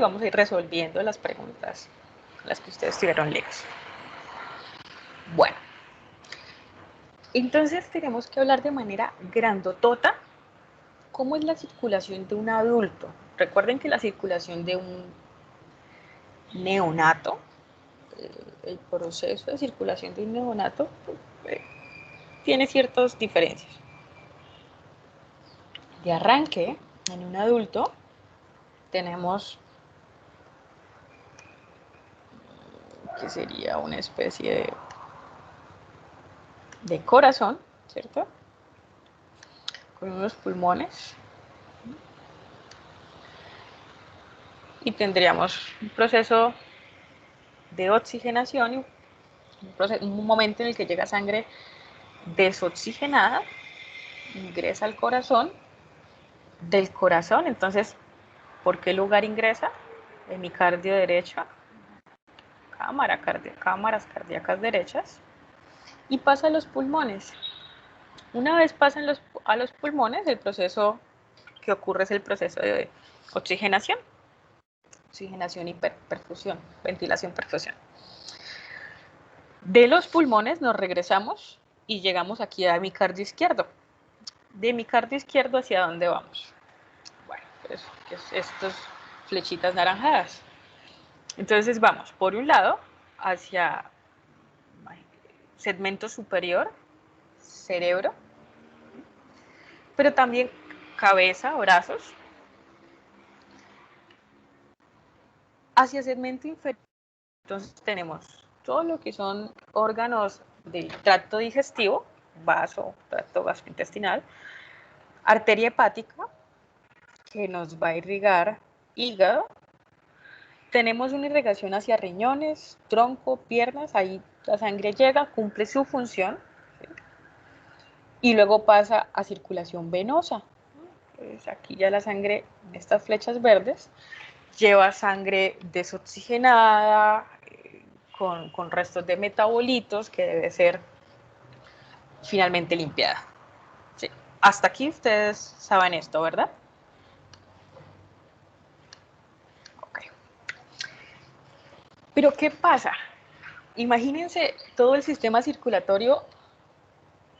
vamos a ir resolviendo las preguntas, las que ustedes tuvieron líos. Bueno, entonces tenemos que hablar de manera grandotota cómo es la circulación de un adulto. Recuerden que la circulación de un neonato, el proceso de circulación de un neonato tiene ciertas diferencias. De arranque, en un adulto tenemos que sería una especie de corazón, ¿cierto? Con unos pulmones. Y tendríamos un proceso de oxigenación, un momento en el que llega sangre desoxigenada, ingresa al corazón, del corazón, entonces, ¿por qué lugar ingresa? Hemicardio derecho, cámaras cardíacas derechas, y pasa a los pulmones. Una vez pasan a los pulmones, el proceso que ocurre es el proceso de oxigenación y perfusión, ventilación, perfusión. De los pulmones nos regresamos y llegamos aquí a hemicardio izquierdo. De hemicardio izquierdo, ¿hacia dónde vamos? Bueno, pues estas flechitas naranjadas. Entonces vamos, por un lado, hacia segmento superior, cerebro, pero también cabeza, brazos, hacia segmento inferior. Entonces tenemos todo lo que son órganos del tracto digestivo, vaso, tracto gastrointestinal, arteria hepática, que nos va a irrigar hígado. Tenemos una irrigación hacia riñones, tronco, piernas, ahí la sangre llega, cumple su función, ¿sí? Y luego pasa a circulación venosa. Pues aquí ya la sangre, estas flechas verdes, lleva sangre desoxigenada, con restos de metabolitos, que debe ser finalmente limpiada. Sí. Hasta aquí ustedes saben esto, ¿verdad? Ok. Pero ¿qué pasa? Imagínense todo el sistema circulatorio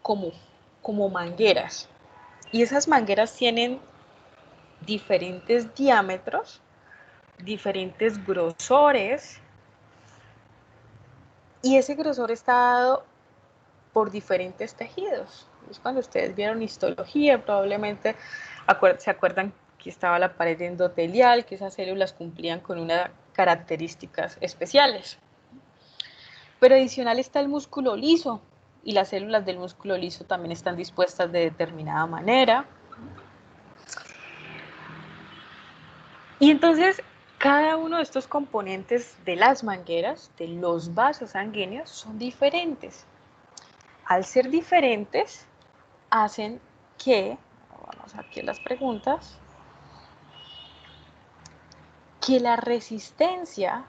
como mangueras. Y esas mangueras tienen diferentes diámetros, diferentes grosores, y ese grosor está dado por diferentes tejidos. Es cuando ustedes vieron histología, probablemente se acuerdan que estaba la pared endotelial, que esas células cumplían con unas características especiales. Pero adicional está el músculo liso, y las células del músculo liso también están dispuestas de determinada manera. Y entonces, cada uno de estos componentes de las mangueras, de los vasos sanguíneos, son diferentes. Al ser diferentes, hacen que, vamos aquí a las preguntas, que la resistencia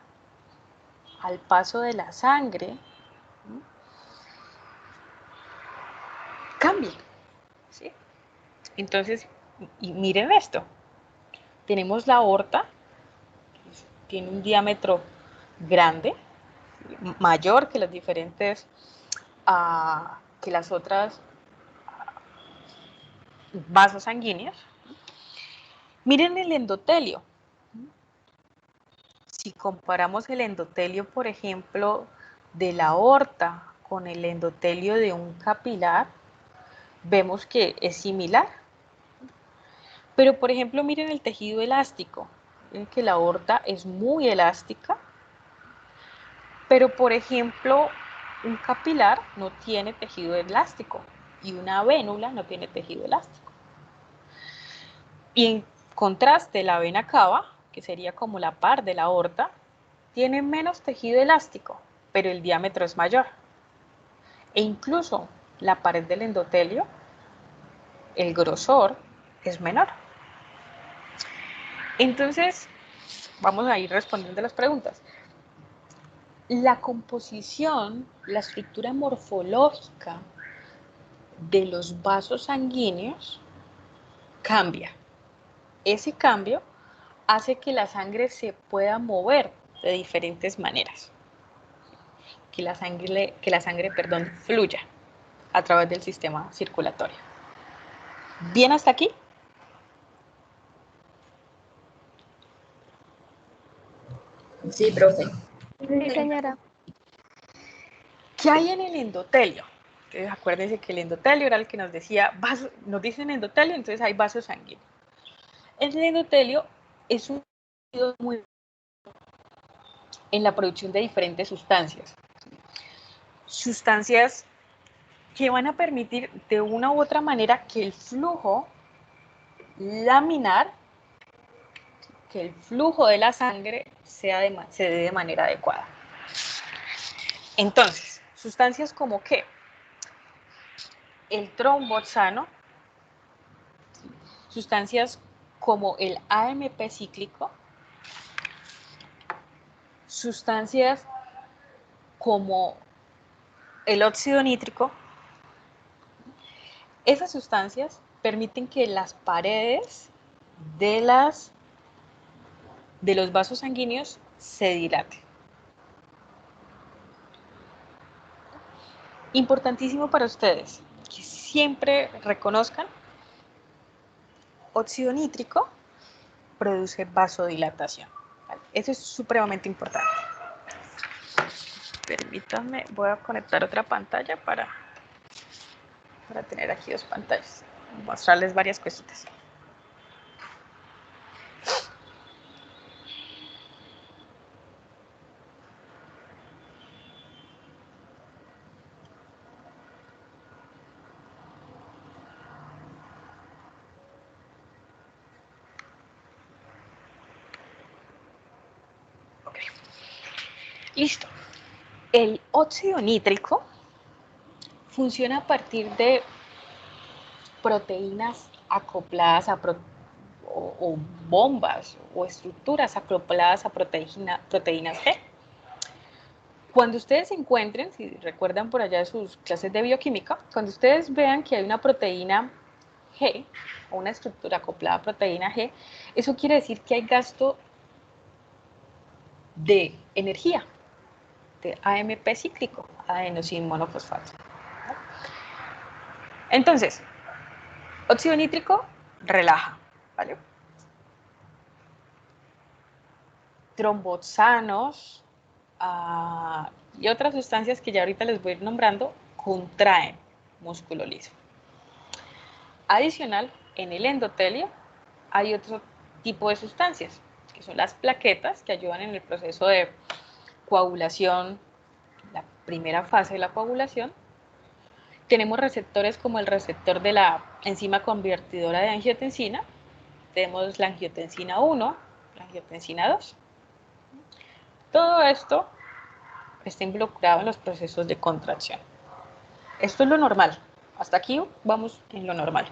al paso de la sangre cambie, ¿sí? Entonces, y miren esto, tenemos la aorta, tiene un diámetro grande, mayor que las diferentes, que las otras vasos sanguíneos. Miren el endotelio. Si comparamos el endotelio, por ejemplo, de la aorta con el endotelio de un capilar, vemos que es similar. Pero, por ejemplo, miren el tejido elástico. Miren que la aorta es muy elástica, pero, por ejemplo, un capilar no tiene tejido elástico y una vénula no tiene tejido elástico. Y en contraste, la vena cava, que sería como la par de la aorta, tiene menos tejido elástico, pero el diámetro es mayor. E incluso la pared del endotelio, el grosor es menor. Entonces, vamos a ir respondiendo las preguntas. La composición, la estructura morfológica de los vasos sanguíneos cambia. Ese cambio hace que la sangre se pueda mover de diferentes maneras. Que la sangre, fluya a través del sistema circulatorio. ¿Bien hasta aquí? Sí, profe. Sí, señora. ¿Qué hay en el endotelio? Entonces, acuérdense que el endotelio era el que nos decía, nos dicen endotelio, entonces hay vasos sanguíneos. El endotelio es un tejido muy en la producción de diferentes sustancias. Sustancias que van a permitir de una u otra manera que el flujo laminar, que el flujo de la sangre se dé de manera adecuada. Entonces, sustancias como ¿qué? El tromboxano, sustancias como el AMP cíclico, sustancias como el óxido nítrico. Esas sustancias permiten que las paredes de los vasos sanguíneos se dilaten. Importantísimo para ustedes que siempre reconozcan, óxido nítrico produce vasodilatación. ¿Vale? Eso es supremamente importante. Permítanme, voy a conectar otra pantalla para tener aquí dos pantallas, mostrarles varias cositas. Okay. Listo. El óxido nítrico funciona a partir de proteínas acopladas o bombas o estructuras acopladas a proteínas G. Cuando ustedes se encuentren, si recuerdan por allá de sus clases de bioquímica, cuando ustedes vean que hay una proteína G o una estructura acoplada a proteína G, eso quiere decir que hay gasto de energía, de AMP cíclico, adenosín monofosfato. Entonces, óxido nítrico relaja, ¿vale? Tromboxanos y otras sustancias que ya ahorita les voy a ir nombrando contraen músculo liso. Adicional, en el endotelio hay otro tipo de sustancias, que son las plaquetas, que ayudan en el proceso de coagulación, la primera fase de la coagulación. Tenemos receptores como el receptor de la enzima convertidora de angiotensina. Tenemos la angiotensina 1, la angiotensina 2. Todo esto está involucrado en los procesos de contracción. Esto es lo normal. Hasta aquí vamos en lo normal.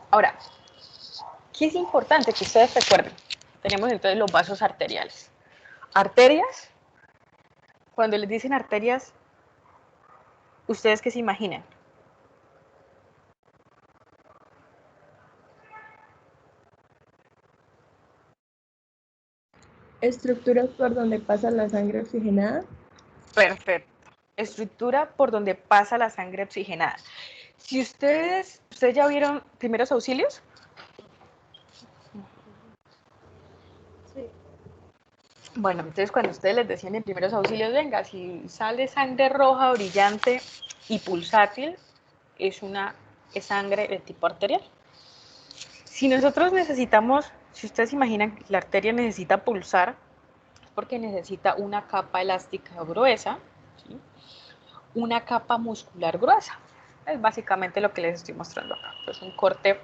Ahora, ¿qué es importante que ustedes recuerden? Tenemos entonces los vasos arteriales. Arterias, cuando les dicen arterias, ¿ustedes qué se imaginan? Estructuras por donde pasa la sangre oxigenada. Perfecto. Estructura por donde pasa la sangre oxigenada. Si ustedes ya vieron primeros auxilios. Sí. Bueno, entonces cuando ustedes les decían en primeros auxilios, venga, si sale sangre roja, brillante y pulsátil, es sangre de tipo arterial. Si nosotros necesitamos, si ustedes imaginan que la arteria necesita pulsar, es porque necesita una capa elástica gruesa, ¿sí? Una capa muscular gruesa. Es básicamente lo que les estoy mostrando acá. Es un corte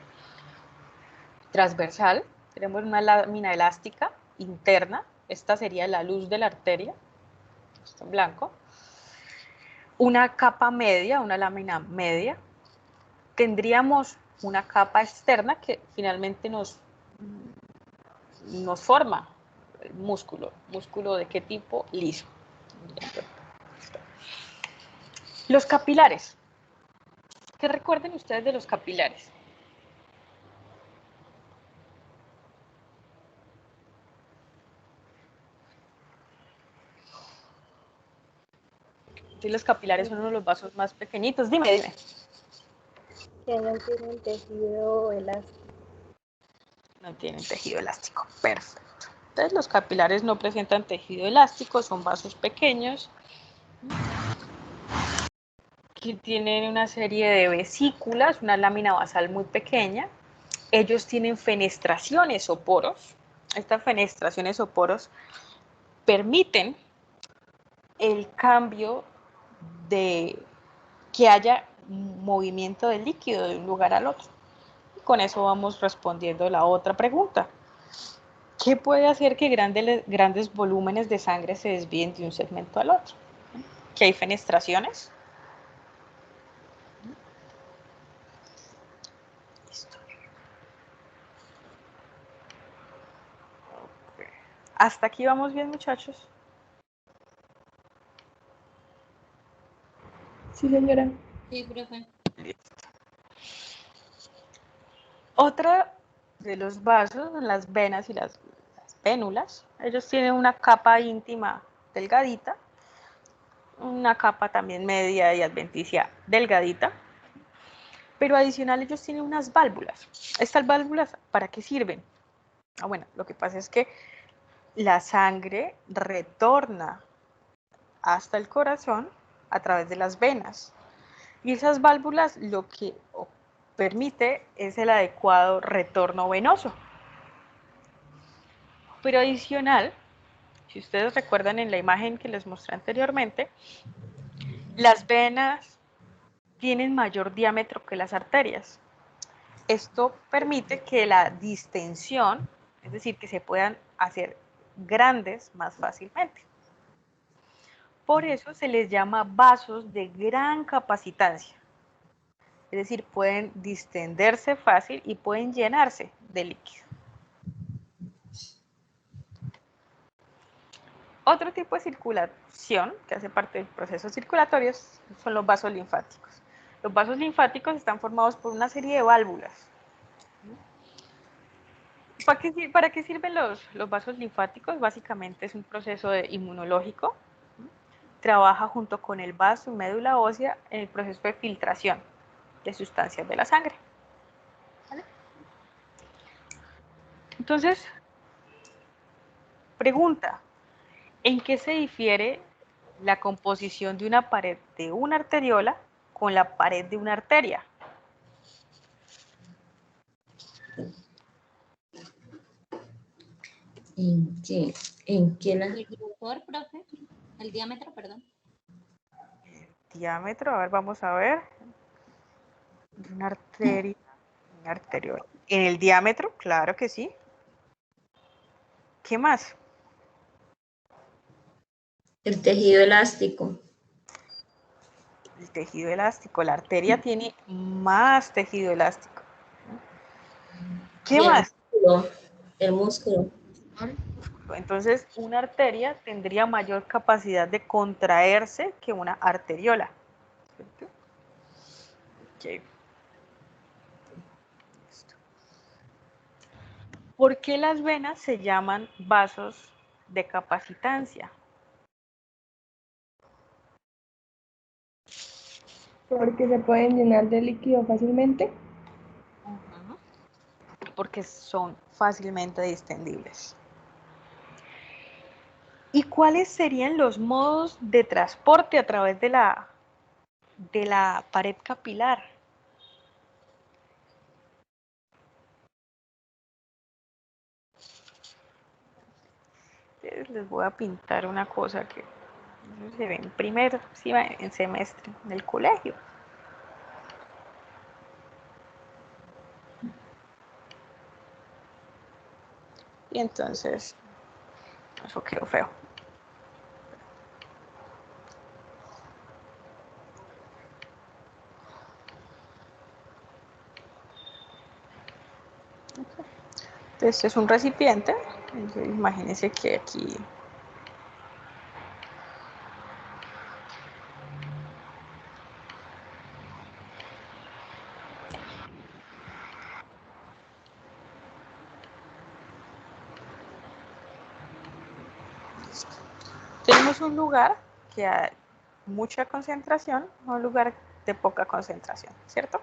transversal, tenemos una lámina elástica interna, esta sería la luz de la arteria, esto en blanco, una capa media, una lámina media, tendríamos una capa externa que finalmente nos forma el músculo de qué tipo, liso. Los capilares, ¿qué recuerden ustedes de los capilares? Entonces los capilares son uno de los vasos más pequeñitos. Dime. Que no tienen tejido elástico. No tienen tejido elástico. Perfecto. Entonces los capilares no presentan tejido elástico, son vasos pequeños que tienen una serie de vesículas, una lámina basal muy pequeña. Ellos tienen fenestraciones o poros. Estas fenestraciones o poros permiten el cambio de que haya movimiento del líquido de un lugar al otro. Y con eso vamos respondiendo la otra pregunta. ¿Qué puede hacer que grandes volúmenes de sangre se desvíen de un segmento al otro? ¿Que hay fenestraciones? Listo. Okay. ¿Hasta aquí vamos bien, muchachos? Sí, señora. Sí, profe. Listo. Otra de los vasos, las venas y las vénulas, ellos tienen una capa íntima delgadita, una capa también media y adventicia delgadita, pero adicional ellos tienen unas válvulas. ¿Estas válvulas para qué sirven? Bueno, lo que pasa es que la sangre retorna hasta el corazón a través de las venas. Y esas válvulas lo que permite es el adecuado retorno venoso. Pero adicional, si ustedes recuerdan en la imagen que les mostré anteriormente, las venas tienen mayor diámetro que las arterias. Esto permite que la distensión, es decir, que se puedan hacer grandes más fácilmente. Por eso se les llama vasos de gran capacitancia. Es decir, pueden distenderse fácil y pueden llenarse de líquido. Otro tipo de circulación que hace parte del proceso circulatorio son los vasos linfáticos. Los vasos linfáticos están formados por una serie de válvulas. ¿Para qué sirven los vasos linfáticos? Básicamente es un proceso inmunológico. Trabaja junto con el vaso y médula ósea en el proceso de filtración de sustancias de la sangre. ¿Vale? Entonces, pregunta, ¿en qué se difiere la composición de una pared de una arteriola con la pared de una arteria? ¿En qué? ¿En qué la...? El grosor, profe. El diámetro, perdón. Diámetro, a ver, vamos a ver. Una arteria, una arteriola. ¿En el diámetro? Claro que sí. ¿Qué más? El tejido elástico. El tejido elástico. La arteria tiene más tejido elástico. ¿Qué Y más? el músculo. Entonces, una arteria tendría mayor capacidad de contraerse que una arteriola. Okay. ¿Por qué las venas se llaman vasos de capacitancia? Porque se pueden llenar de líquido fácilmente. Porque son fácilmente distendibles. ¿Y cuáles serían los modos de transporte a través de la pared capilar? Les voy a pintar una cosa que se ve en primer en semestre del colegio. Y entonces, eso quedó feo. Este es un recipiente. Imagínense que aquí tenemos un lugar que mucha concentración a un lugar de poca concentración, ¿cierto?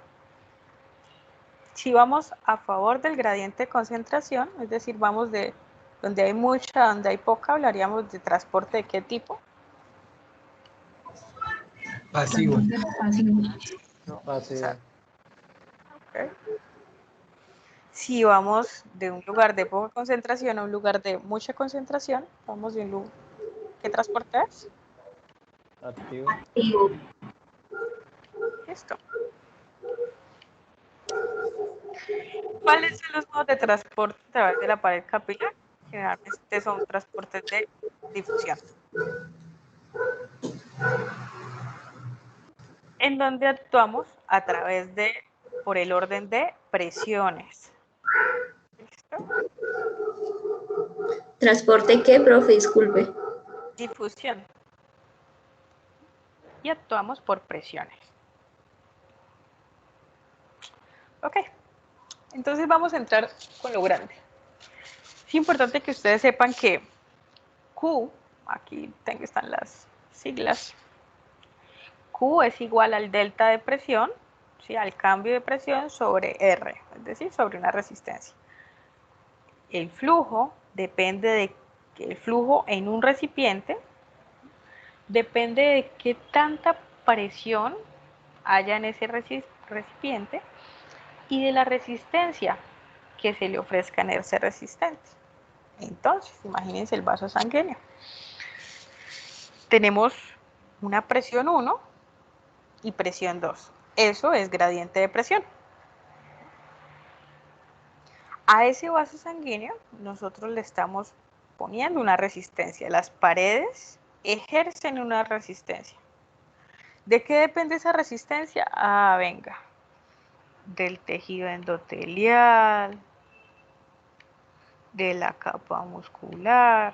Si vamos a favor del gradiente de concentración, es decir, vamos de donde hay mucha, donde hay poca, hablaríamos de transporte de qué tipo. Pasivo. Pasivo. Okay. Si vamos de un lugar de poca concentración a un lugar de mucha concentración, vamos de un lugar. ¿Qué transporte es? Activo. Listo. ¿Cuáles son los modos de transporte a través de la pared capilar? Generalmente son transportes de difusión. En donde actuamos a través de, por el orden de presiones. ¿Listo? ¿Transporte qué, profe? Disculpe. Difusión. Y actuamos por presiones. Ok. Entonces vamos a entrar con lo grande. Es importante que ustedes sepan que Q, aquí están las siglas, Q es igual al delta de presión, ¿sí? Al cambio de presión sobre R, es decir, sobre una resistencia. El flujo depende de que el flujo en un recipiente depende de qué tanta presión haya en ese recipiente y de la resistencia que se le ofrezca en ese recipiente. Entonces, imagínense el vaso sanguíneo. Tenemos una presión 1 y presión 2. Eso es gradiente de presión. A ese vaso sanguíneo nosotros le estamos poniendo una resistencia. Las paredes ejercen una resistencia. ¿De qué depende esa resistencia? Ah, venga. Del tejido endotelial, de la capa muscular,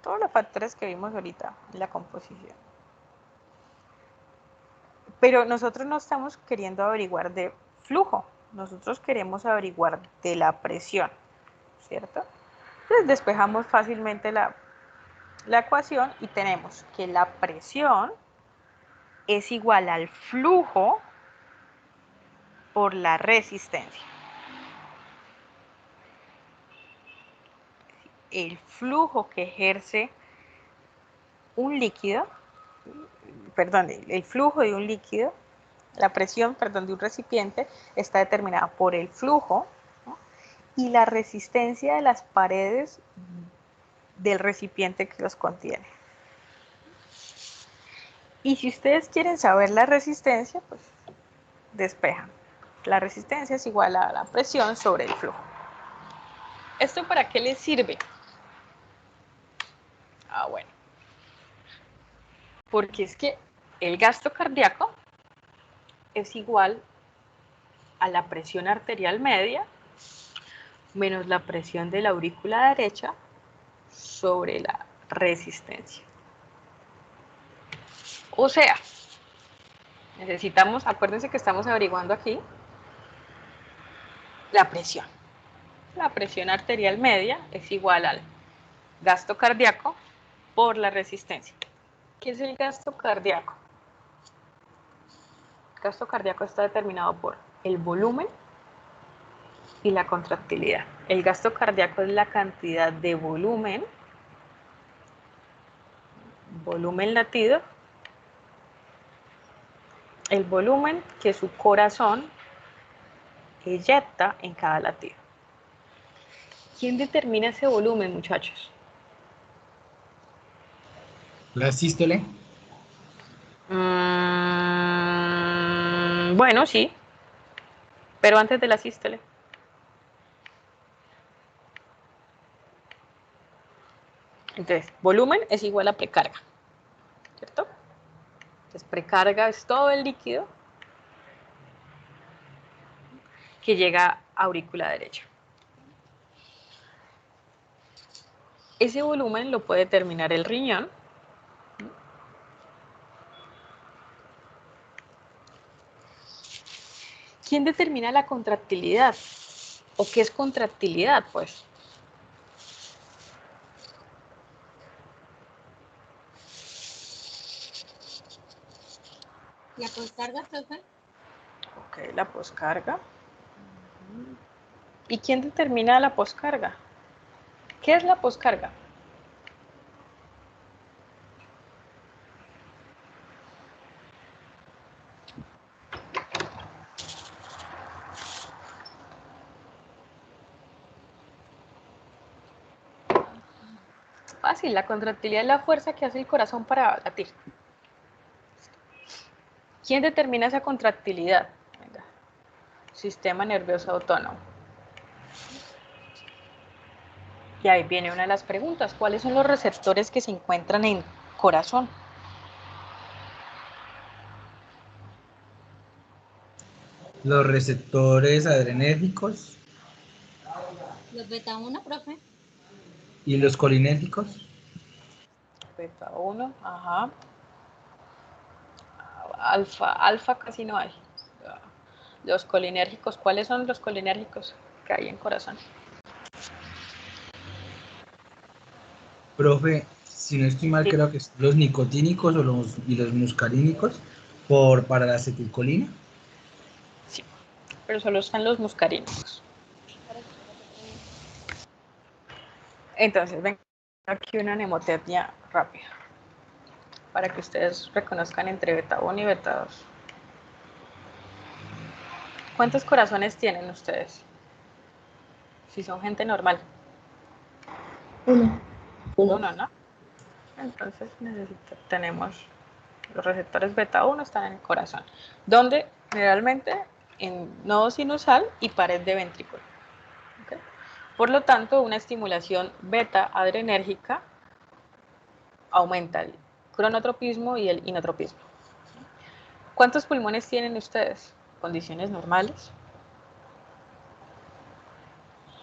todos los factores que vimos ahorita en la composición. Pero nosotros no estamos queriendo averiguar de flujo, nosotros queremos averiguar de la presión, ¿cierto? Entonces despejamos fácilmente la ecuación y tenemos que la presión es igual al flujo por la resistencia. El flujo que ejerce un líquido, perdón, el flujo de un líquido, la presión, perdón, de un recipiente está determinada por el flujo, ¿no? Y la resistencia de las paredes del recipiente que los contiene. Y si ustedes quieren saber la resistencia, pues despejan. La resistencia es igual a la presión sobre el flujo. ¿Esto para qué les sirve? Ah, bueno. Porque es que el gasto cardíaco es igual a la presión arterial media menos la presión de la aurícula derecha sobre la resistencia. O sea, necesitamos, acuérdense que estamos averiguando aquí la presión. La presión arterial media es igual al gasto cardíaco por la resistencia. ¿Qué es el gasto cardíaco? El gasto cardíaco está determinado por el volumen y la contractilidad. El gasto cardíaco es la cantidad de volumen latido, el volumen que su corazón eyecta en cada latido. ¿Quién determina ese volumen, muchachos? La sístole. Bueno, sí, pero antes de la sístole. Entonces, volumen es igual a precarga, ¿cierto? Entonces, precarga es todo el líquido que llega a aurícula derecha. Ese volumen lo puede determinar el riñón. ¿Quién determina la contractilidad? ¿O qué es contractilidad, pues? La poscarga, profe. Ok, la poscarga. ¿Y quién determina la poscarga? ¿Qué es la poscarga? Fácil, la contractilidad es la fuerza que hace el corazón para latir. ¿Quién determina esa contractilidad? Venga. Sistema nervioso autónomo. Y ahí viene una de las preguntas. ¿Cuáles son los receptores que se encuentran en corazón? Los receptores adrenérgicos Los beta 1, profe. y los colinérgicos. Beta 1, ajá. Alfa casi no hay. Los colinérgicos, ¿cuáles son los colinérgicos que hay en corazón? Profe, si no estoy mal, Sí, creo que son los nicotínicos y los muscarínicos para la acetilcolina. sí, pero solo están los muscarínicos. Entonces, ven aquí una mnemotecnia rápida para que ustedes reconozcan entre beta 1 y beta 2. ¿Cuántos corazones tienen ustedes? Si son gente normal. Uno. Uno, ¿no? Entonces tenemos los receptores beta 1 están en el corazón, donde generalmente en nodo sinusal y pared de ventrículo. ¿Okay? Por lo tanto, una estimulación beta adrenérgica aumenta el cronotropismo y el inotropismo. ¿Cuántos pulmones tienen ustedes? ¿Condiciones normales?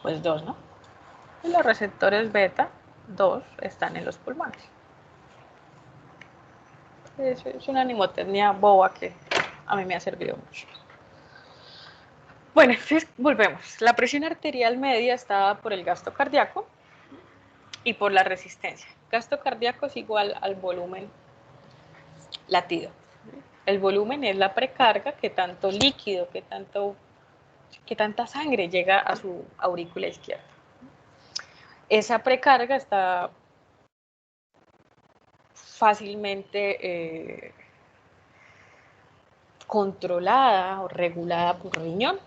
Pues 2, ¿no? Y los receptores beta 2 están en los pulmones. Es una mnemotecnia boba que a mí me ha servido mucho. Bueno, entonces volvemos. La presión arterial media está dada por el gasto cardíaco y por la resistencia. Gasto cardíaco es igual al volumen latido. El volumen es la precarga, que tanto líquido, que tanta sangre llega a su aurícula izquierda. Esa precarga está fácilmente controlada o regulada por riñón.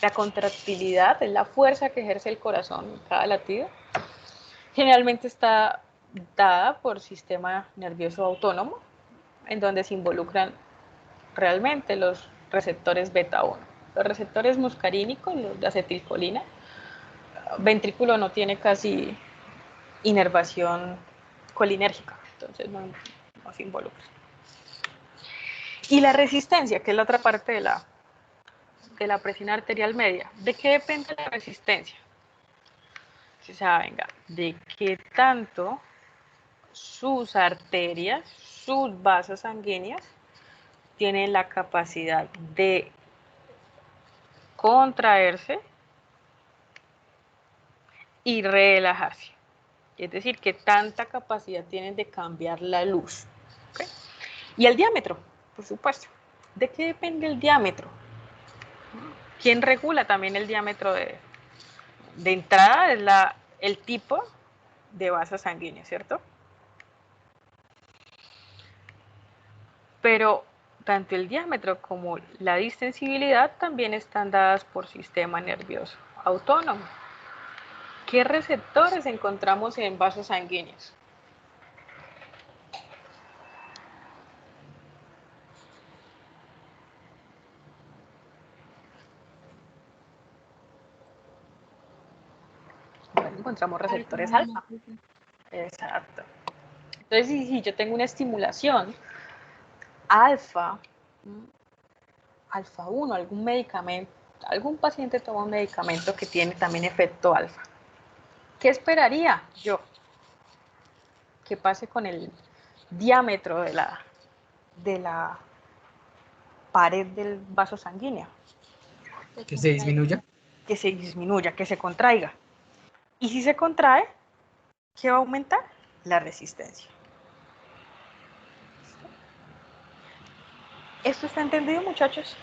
La contractilidad es la fuerza que ejerce el corazón en cada latido. Generalmente está dada por sistema nervioso autónomo, en donde se involucran realmente los receptores beta 1. Los receptores muscarínicos, los de acetilcolina, ventrículo no tiene casi inervación colinérgica, entonces no se involucra. Y la resistencia, que es la otra parte de la presión arterial media. ¿De qué depende la resistencia? O sea, venga, de qué tanto sus arterias, sus vasos sanguíneos, tienen la capacidad de contraerse y relajarse. Es decir, que tanta capacidad tienen de cambiar la luz. ¿Okay? Y el diámetro, por supuesto. ¿De qué depende el diámetro? ¿Quién regula también el diámetro de entrada? Es el tipo de vaso sanguíneo, ¿cierto? Pero tanto el diámetro como la distensibilidad también están dadas por sistema nervioso autónomo. ¿Qué receptores encontramos en vasos sanguíneos? Bueno, encontramos receptores alfa. Exacto. Entonces, si yo tengo una estimulación alfa, alfa 1, algún medicamento, algún paciente toma un medicamento que tiene también efecto alfa, ¿qué esperaría yo que pase con el diámetro de la pared del vaso sanguíneo? Que se disminuya. Que se disminuya, que se contraiga. Y si se contrae, ¿qué va a aumentar? La resistencia. ¿Esto está entendido, muchachos?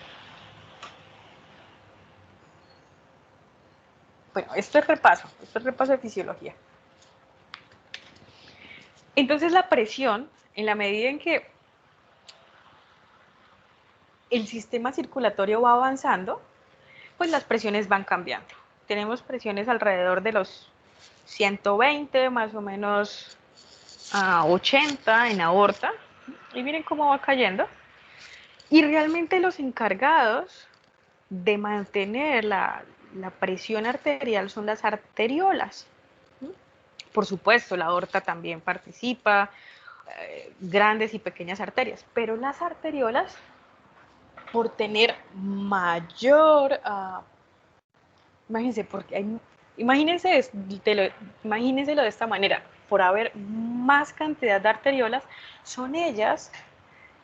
Bueno, esto es repaso de fisiología. Entonces la presión, en la medida en que el sistema circulatorio va avanzando, pues las presiones van cambiando. Tenemos presiones alrededor de los 120, más o menos a 80 en aorta, y miren cómo va cayendo. Y realmente los encargados de mantener la presión arterial son las arteriolas. Por supuesto, la aorta también participa, grandes y pequeñas arterias, pero las arteriolas, por tener mayor, imagínense, imagínenselo de esta manera, por haber más cantidad de arteriolas, son ellas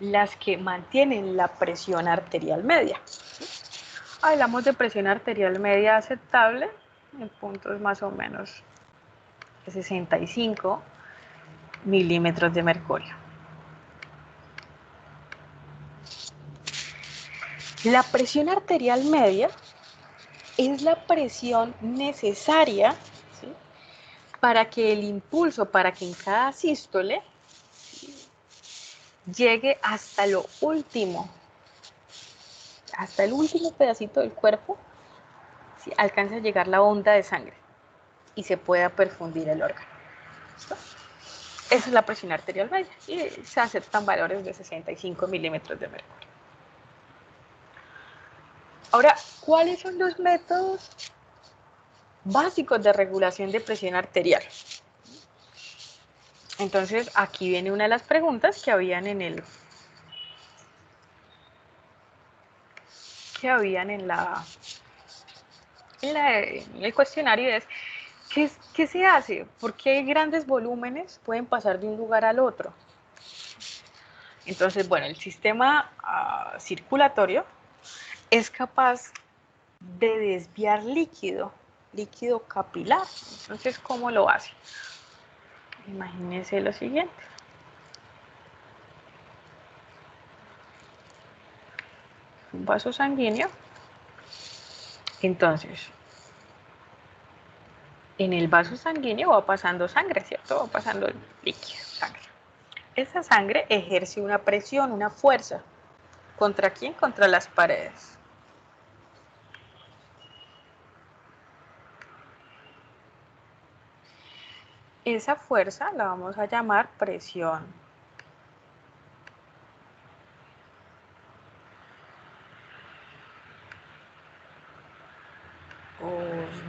las que mantienen la presión arterial media. Hablamos de presión arterial media aceptable, en puntos más o menos de 65 milímetros de mercurio. La presión arterial media es la presión necesaria, ¿sí?, para que el impulso, para que en cada sístole, ¿sí?, llegue hasta lo último, hasta el último pedacito del cuerpo, ¿sí?, alcance a llegar la onda de sangre y se pueda perfundir el órgano. ¿Listo? Esa es la presión arterial media y se aceptan valores de 65 milímetros de mercurio. Ahora, ¿cuáles son los métodos básicos de regulación de presión arterial? Entonces, aquí viene una de las preguntas que habían en el cuestionario, es ¿qué se hace? ¿Por qué grandes volúmenes pueden pasar de un lugar al otro? Entonces, bueno, el sistema circulatorio es capaz de desviar líquido capilar. Entonces, ¿cómo lo hace? Imagínense lo siguiente. Un vaso sanguíneo. Entonces, en el vaso sanguíneo va pasando sangre, ¿cierto? Va pasando líquido, sangre. Esa sangre ejerce una presión, una fuerza. ¿Contra quién? Contra las paredes. Esa fuerza la vamos a llamar presión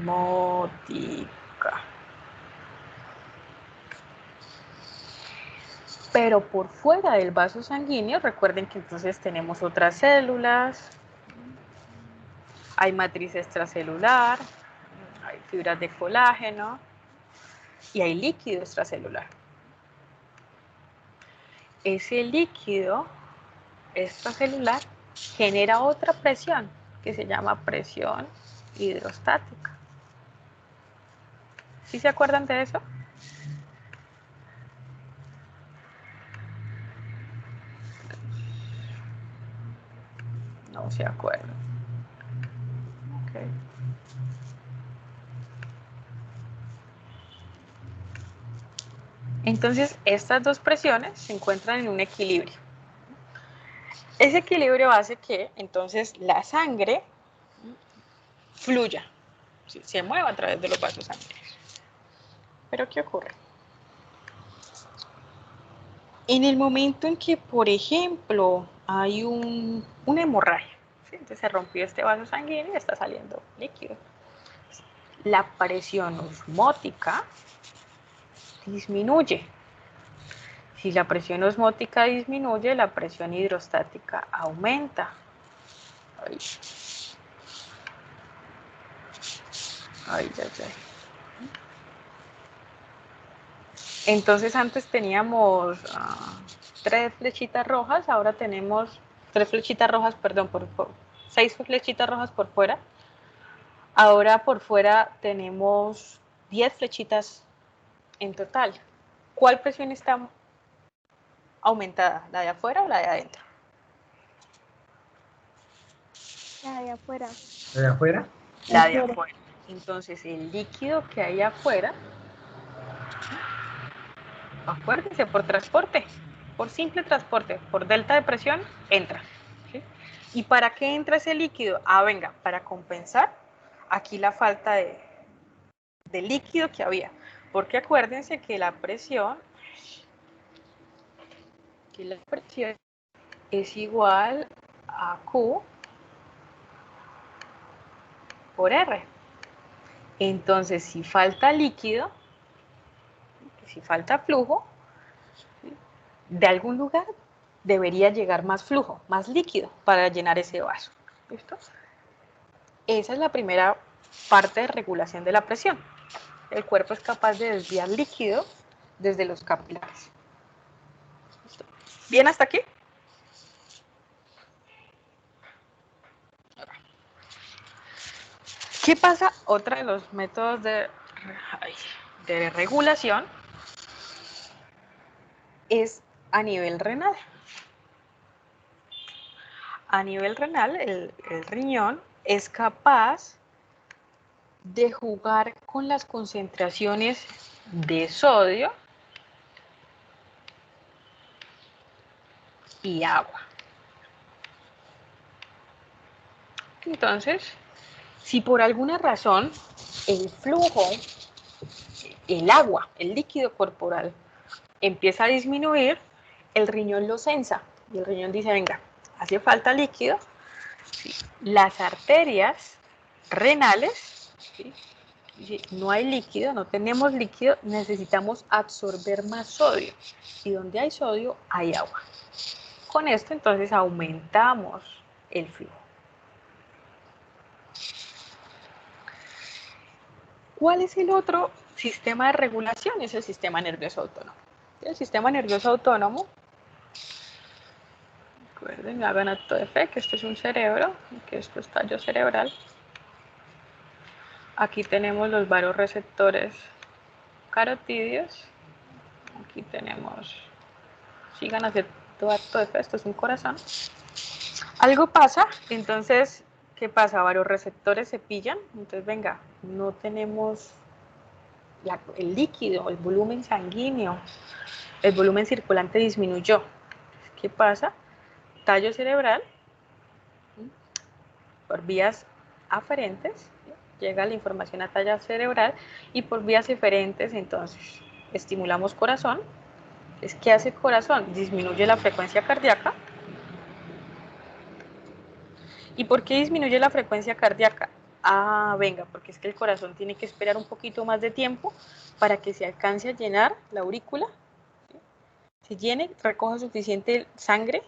osmótica. Pero por fuera del vaso sanguíneo, recuerden que entonces tenemos otras células, hay matriz extracelular, hay fibras de colágeno y hay líquido extracelular. Ese líquido extracelular genera otra presión que se llama presión hidrostática. ¿Sí se acuerdan de eso? No se acuerdan. Okay. Entonces, estas dos presiones se encuentran en un equilibrio. Ese equilibrio hace que, entonces, la sangre fluya, se mueva a través de los vasos sanguíneos. ¿Pero qué ocurre? En el momento en que, por ejemplo, hay una hemorragia, ¿sí?, entonces se rompió este vaso sanguíneo y está saliendo líquido, la presión osmótica disminuye. Si la presión osmótica disminuye, la presión hidrostática aumenta. Ay. Ay, ay, ay. Entonces antes teníamos 3 flechitas rojas, ahora tenemos 3 flechitas rojas, perdón, 6 flechitas rojas por fuera. Ahora por fuera tenemos 10 flechitas en total. ¿Cuál presión está aumentada? ¿La de afuera o la de adentro? La de afuera. ¿La de afuera? La de Afuera. afuera. Entonces, el líquido que hay afuera, acuérdense, por transporte, por simple transporte, por delta de presión, entra. ¿Sí? ¿Y para qué entra ese líquido? Ah, venga, para compensar aquí la falta de líquido que había. Porque acuérdense que la presión es igual a Q por R. Entonces, si falta líquido, si falta flujo, de algún lugar debería llegar más flujo, más líquido para llenar ese vaso. ¿Listo? Esa es la primera parte de regulación de la presión. El cuerpo es capaz de desviar líquido desde los capilares. ¿Listo? ¿Bien hasta aquí? ¿Qué pasa? Otro de los métodos de regulación es a nivel renal. A nivel renal, el riñón es capaz de jugar con las concentraciones de sodio y agua. Entonces, si por alguna razón el flujo, el agua, el líquido corporal empieza a disminuir, el riñón lo sensa y el riñón dice, venga, hace falta líquido. ¿Sí? Las arterias renales, ¿sí? Si no hay líquido, no tenemos líquido, necesitamos absorber más sodio. Y donde hay sodio, hay agua. Con esto, entonces, aumentamos el flujo. ¿Cuál es el otro sistema de regulación? Es el sistema nervioso autónomo. El sistema nervioso autónomo, recuerden, hagan acto de fe, que esto es un cerebro, que esto es tallo cerebral. Aquí tenemos los varoreceptores carotídeos. Aquí tenemos, sigan haciendo acto de fe, esto es un corazón. Algo pasa, entonces, ¿qué pasa? Varios receptores se pillan, entonces venga, no tenemos el líquido, el volumen sanguíneo, el volumen circulante disminuyó. ¿Qué pasa? Tallo cerebral, por vías aferentes, llega la información a tallo cerebral y por vías eferentes, entonces, estimulamos corazón. ¿Qué hace el corazón? Disminuye la frecuencia cardíaca. ¿Y por qué disminuye la frecuencia cardíaca? Ah, venga, porque es que el corazón tiene que esperar un poquito más de tiempo para que se alcance a llenar la aurícula, ¿sí? Se llene, recoja suficiente sangre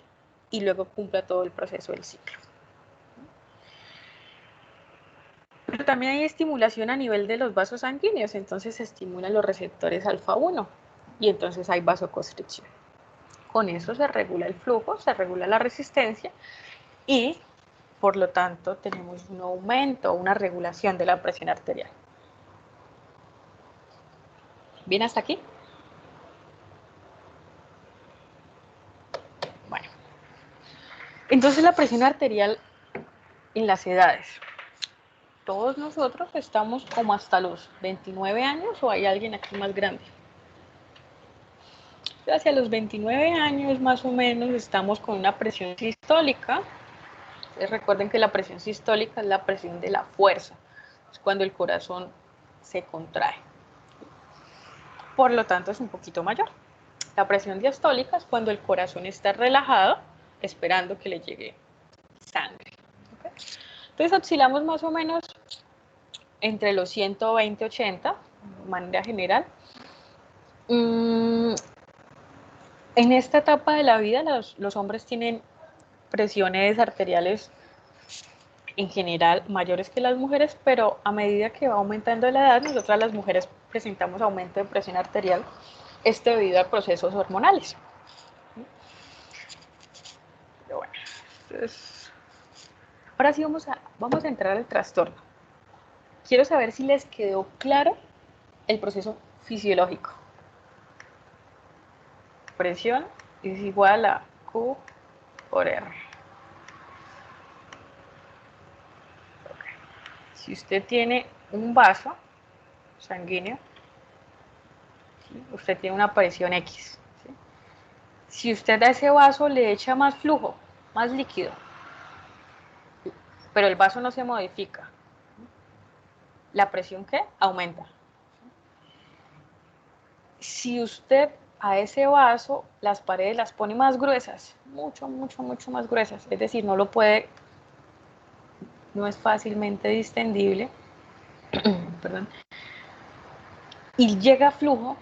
y luego cumpla todo el proceso del ciclo. Pero también hay estimulación a nivel de los vasos sanguíneos, entonces se estimulan los receptores alfa 1 y entonces hay vasoconstricción. Con eso se regula el flujo, se regula la resistencia y por lo tanto, tenemos un aumento, una regulación de la presión arterial. ¿Bien hasta aquí? Bueno. Entonces, la presión arterial en las edades. Todos nosotros estamos como hasta los 29 años o hay alguien aquí más grande. Hacia los 29 años más o menos estamos con una presión sistólica. Ustedes recuerden que la presión sistólica es la presión de la fuerza. Es cuando el corazón se contrae. Por lo tanto, es un poquito mayor. La presión diastólica es cuando el corazón está relajado, esperando que le llegue sangre. ¿Okay? Entonces, oscilamos más o menos entre los 120 y 80, de manera general. En esta etapa de la vida, los hombres tienen presiones arteriales en general mayores que las mujeres, pero a medida que va aumentando la edad, nosotras las mujeres presentamos aumento de presión arterial, esto debido a procesos hormonales. Pero bueno, entonces, ahora sí vamos a entrar al trastorno. Quiero saber si les quedó claro el proceso fisiológico. Presión es igual a Q por R. Si usted tiene un vaso sanguíneo, ¿sí? Usted tiene una presión X. ¿Sí? Si usted a ese vaso le echa más flujo, más líquido, pero el vaso no se modifica, ¿la presión qué? Aumenta. Si usted a ese vaso las paredes las pone más gruesas, mucho, mucho, mucho más gruesas, es decir, no es fácilmente distendible, perdón, y llega a flujo,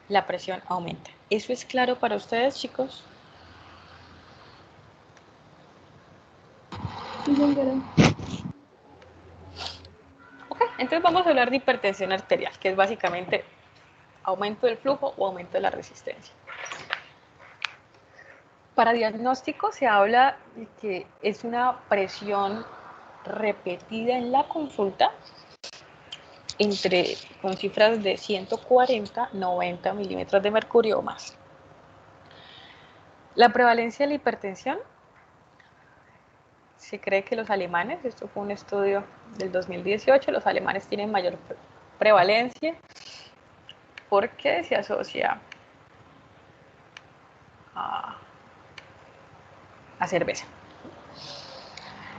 la presión aumenta. ¿Eso es claro para ustedes, chicos? Sí, señora. Ok, entonces vamos a hablar de hipertensión arterial, que es básicamente aumento del flujo o aumento de la resistencia. Para diagnóstico se habla de que es una presión repetida en la consulta con cifras de 140, 90 milímetros de mercurio o más. La prevalencia de la hipertensión, se cree que los alemanes, esto fue un estudio del 2018, los alemanes tienen mayor prevalencia porque se asocia a cerveza.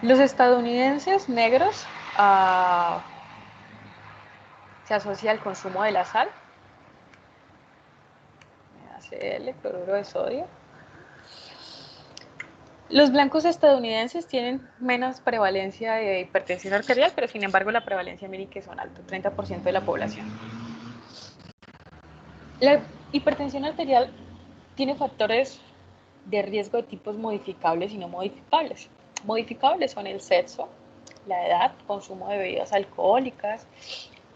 Los estadounidenses negros se asocia al consumo de la sal, HCl, cloruro de sodio. Los blancos estadounidenses tienen menos prevalencia de hipertensión arterial, pero sin embargo la prevalencia miren que son altos, 30% de la población. La hipertensión arterial tiene factores de riesgo de tipos modificables y no modificables. Modificables son el sexo, la edad, consumo de bebidas alcohólicas,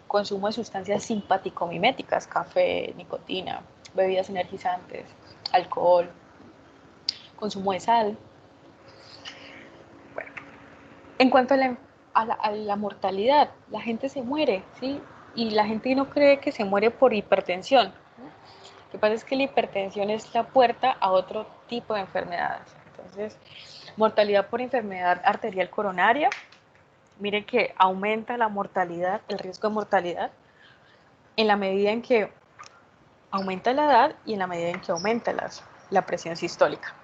consumo de sustancias simpaticomiméticas, café, nicotina, bebidas energizantes, alcohol, consumo de sal. Bueno, en cuanto a la mortalidad, la gente se muere, ¿sí? Y la gente no cree que se muere por hipertensión. Lo que pasa es que la hipertensión es la puerta a otro tipo de enfermedades. Entonces, mortalidad por enfermedad arterial coronaria. Miren que aumenta la mortalidad, el riesgo de mortalidad, en la medida en que aumenta la edad y en la medida en que aumenta la presión sistólica.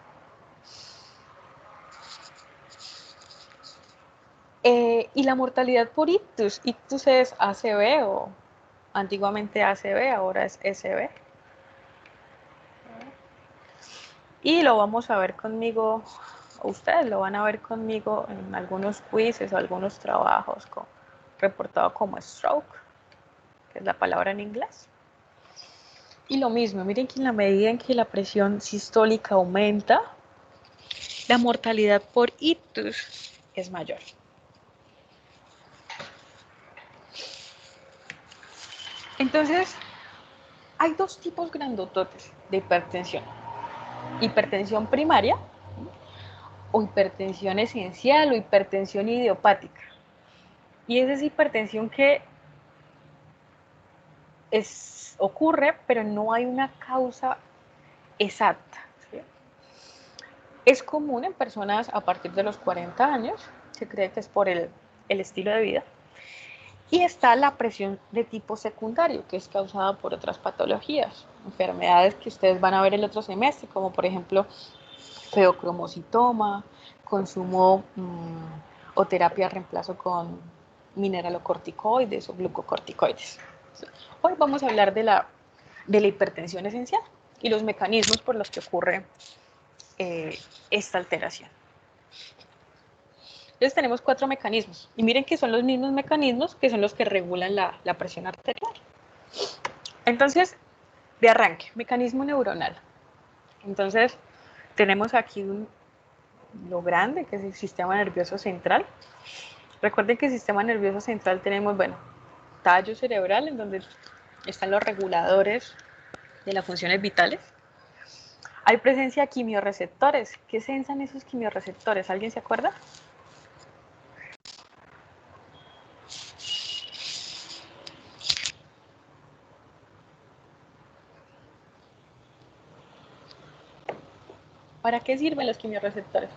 Y la mortalidad por ictus. Ictus es ACV o antiguamente ACV, ahora es SB. Y lo vamos a ver conmigo, ustedes lo van a ver conmigo en algunos quizzes o algunos trabajos reportado como stroke, que es la palabra en inglés. Y lo mismo, miren que en la medida en que la presión sistólica aumenta, la mortalidad por ictus es mayor. Entonces, hay dos tipos grandototes de hipertensión. Hipertensión primaria o hipertensión esencial o hipertensión idiopática. Y esa es hipertensión que ocurre, pero no hay una causa exacta. ¿Sí? Es común en personas a partir de los 40 años, se cree que es por el estilo de vida. Y está la presión de tipo secundario, que es causada por otras patologías, enfermedades que ustedes van a ver el otro semestre, como por ejemplo feocromocitoma, consumo o terapia de reemplazo con mineralocorticoides o glucocorticoides. Hoy vamos a hablar de la hipertensión esencial y los mecanismos por los que ocurre esta alteración. Entonces tenemos 4 mecanismos y miren que son los mismos mecanismos que son los que regulan la presión arterial. Entonces, de arranque, mecanismo neuronal. Entonces, tenemos aquí lo grande que es el sistema nervioso central. Recuerden que el sistema nervioso central tenemos, bueno, tallo cerebral en donde están los reguladores de las funciones vitales. Hay presencia de quimiorreceptores. ¿Qué sensan esos quimiorreceptores? ¿Alguien se acuerda? ¿Para qué sirven los quimiorreceptores?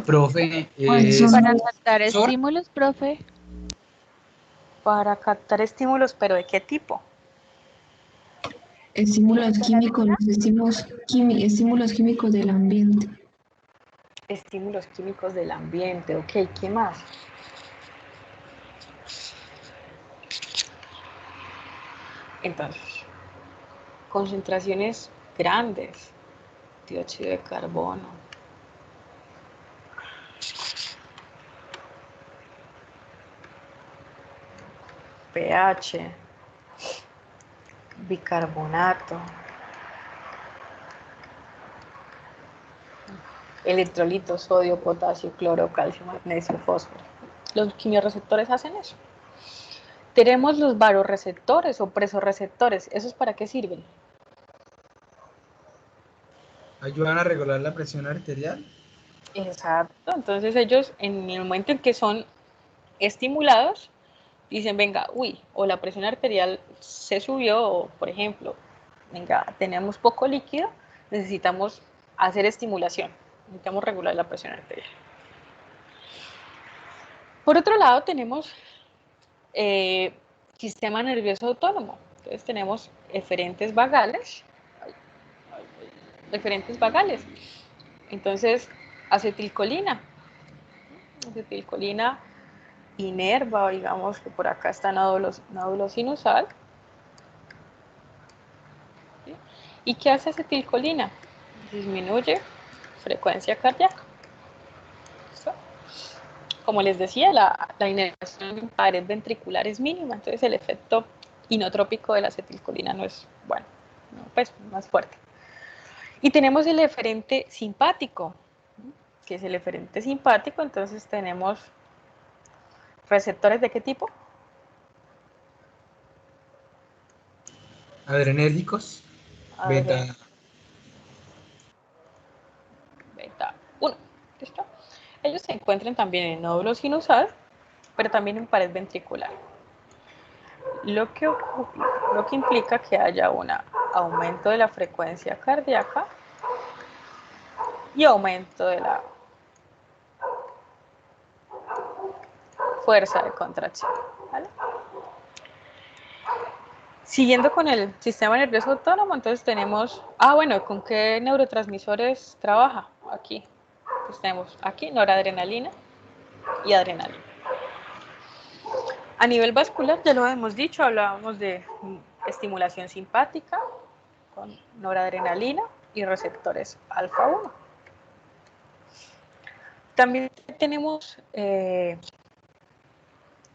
profe, ¿Cuáles es son Para los captar sensor. estímulos, profe. Para captar estímulos, pero ¿de qué tipo? estímulos químicos, los estímulos químicos del ambiente? Estímulos químicos del ambiente, ok, ¿qué más? Entonces, concentraciones grandes, dióxido de carbono, pH, bicarbonato, electrolitos, sodio, potasio, cloro, calcio, magnesio, fósforo. Los quimiorreceptores hacen eso. Tenemos los varoreceptores o presorreceptores. ¿Esos para qué sirven? Ayudan a regular la presión arterial. Exacto. Entonces ellos, en el momento en que son estimulados, dicen, venga, uy, o la presión arterial se subió, o por ejemplo, venga, tenemos poco líquido, necesitamos hacer estimulación, necesitamos regular la presión arterial. Por otro lado, tenemos sistema nervioso autónomo. Entonces tenemos eferentes vagales. Entonces, acetilcolina inerva, digamos que por acá está nódulo sinusal. ¿Sí? ¿Y qué hace acetilcolina? Disminuye frecuencia cardíaca. ¿Listo? Como les decía, la inervación en pared ventricular es mínima, entonces el efecto inotrópico de la acetilcolina no es, bueno, no, pues más fuerte. Y tenemos el eferente simpático, que es el eferente simpático, entonces tenemos receptores ¿de qué tipo? Adrenérgicos, beta. Beta 1. ¿Listo? Ellos se encuentran también en nódulo sinusal, pero también en pared ventricular. Lo que implica que haya un aumento de la frecuencia cardíaca y aumento de la fuerza de contracción. ¿Vale? Siguiendo con el sistema nervioso autónomo, entonces tenemos, bueno, ¿con qué neurotransmisores trabaja? Aquí, pues tenemos aquí noradrenalina y adrenalina. A nivel vascular, ya lo hemos dicho, hablábamos de estimulación simpática con noradrenalina y receptores alfa 1. También tenemos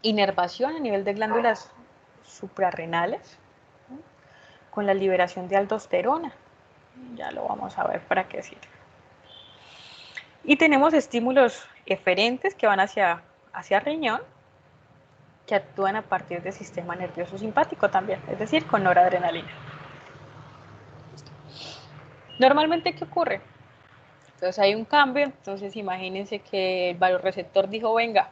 inervación a nivel de glándulas suprarrenales, ¿no? Con la liberación de aldosterona. Ya lo vamos a ver para qué sirve. Y tenemos estímulos eferentes que van hacia riñón, que actúan a partir del sistema nervioso simpático también, es decir, con noradrenalina. Normalmente, ¿qué ocurre? Entonces hay un cambio, entonces imagínense que el vasoreceptor dijo, venga,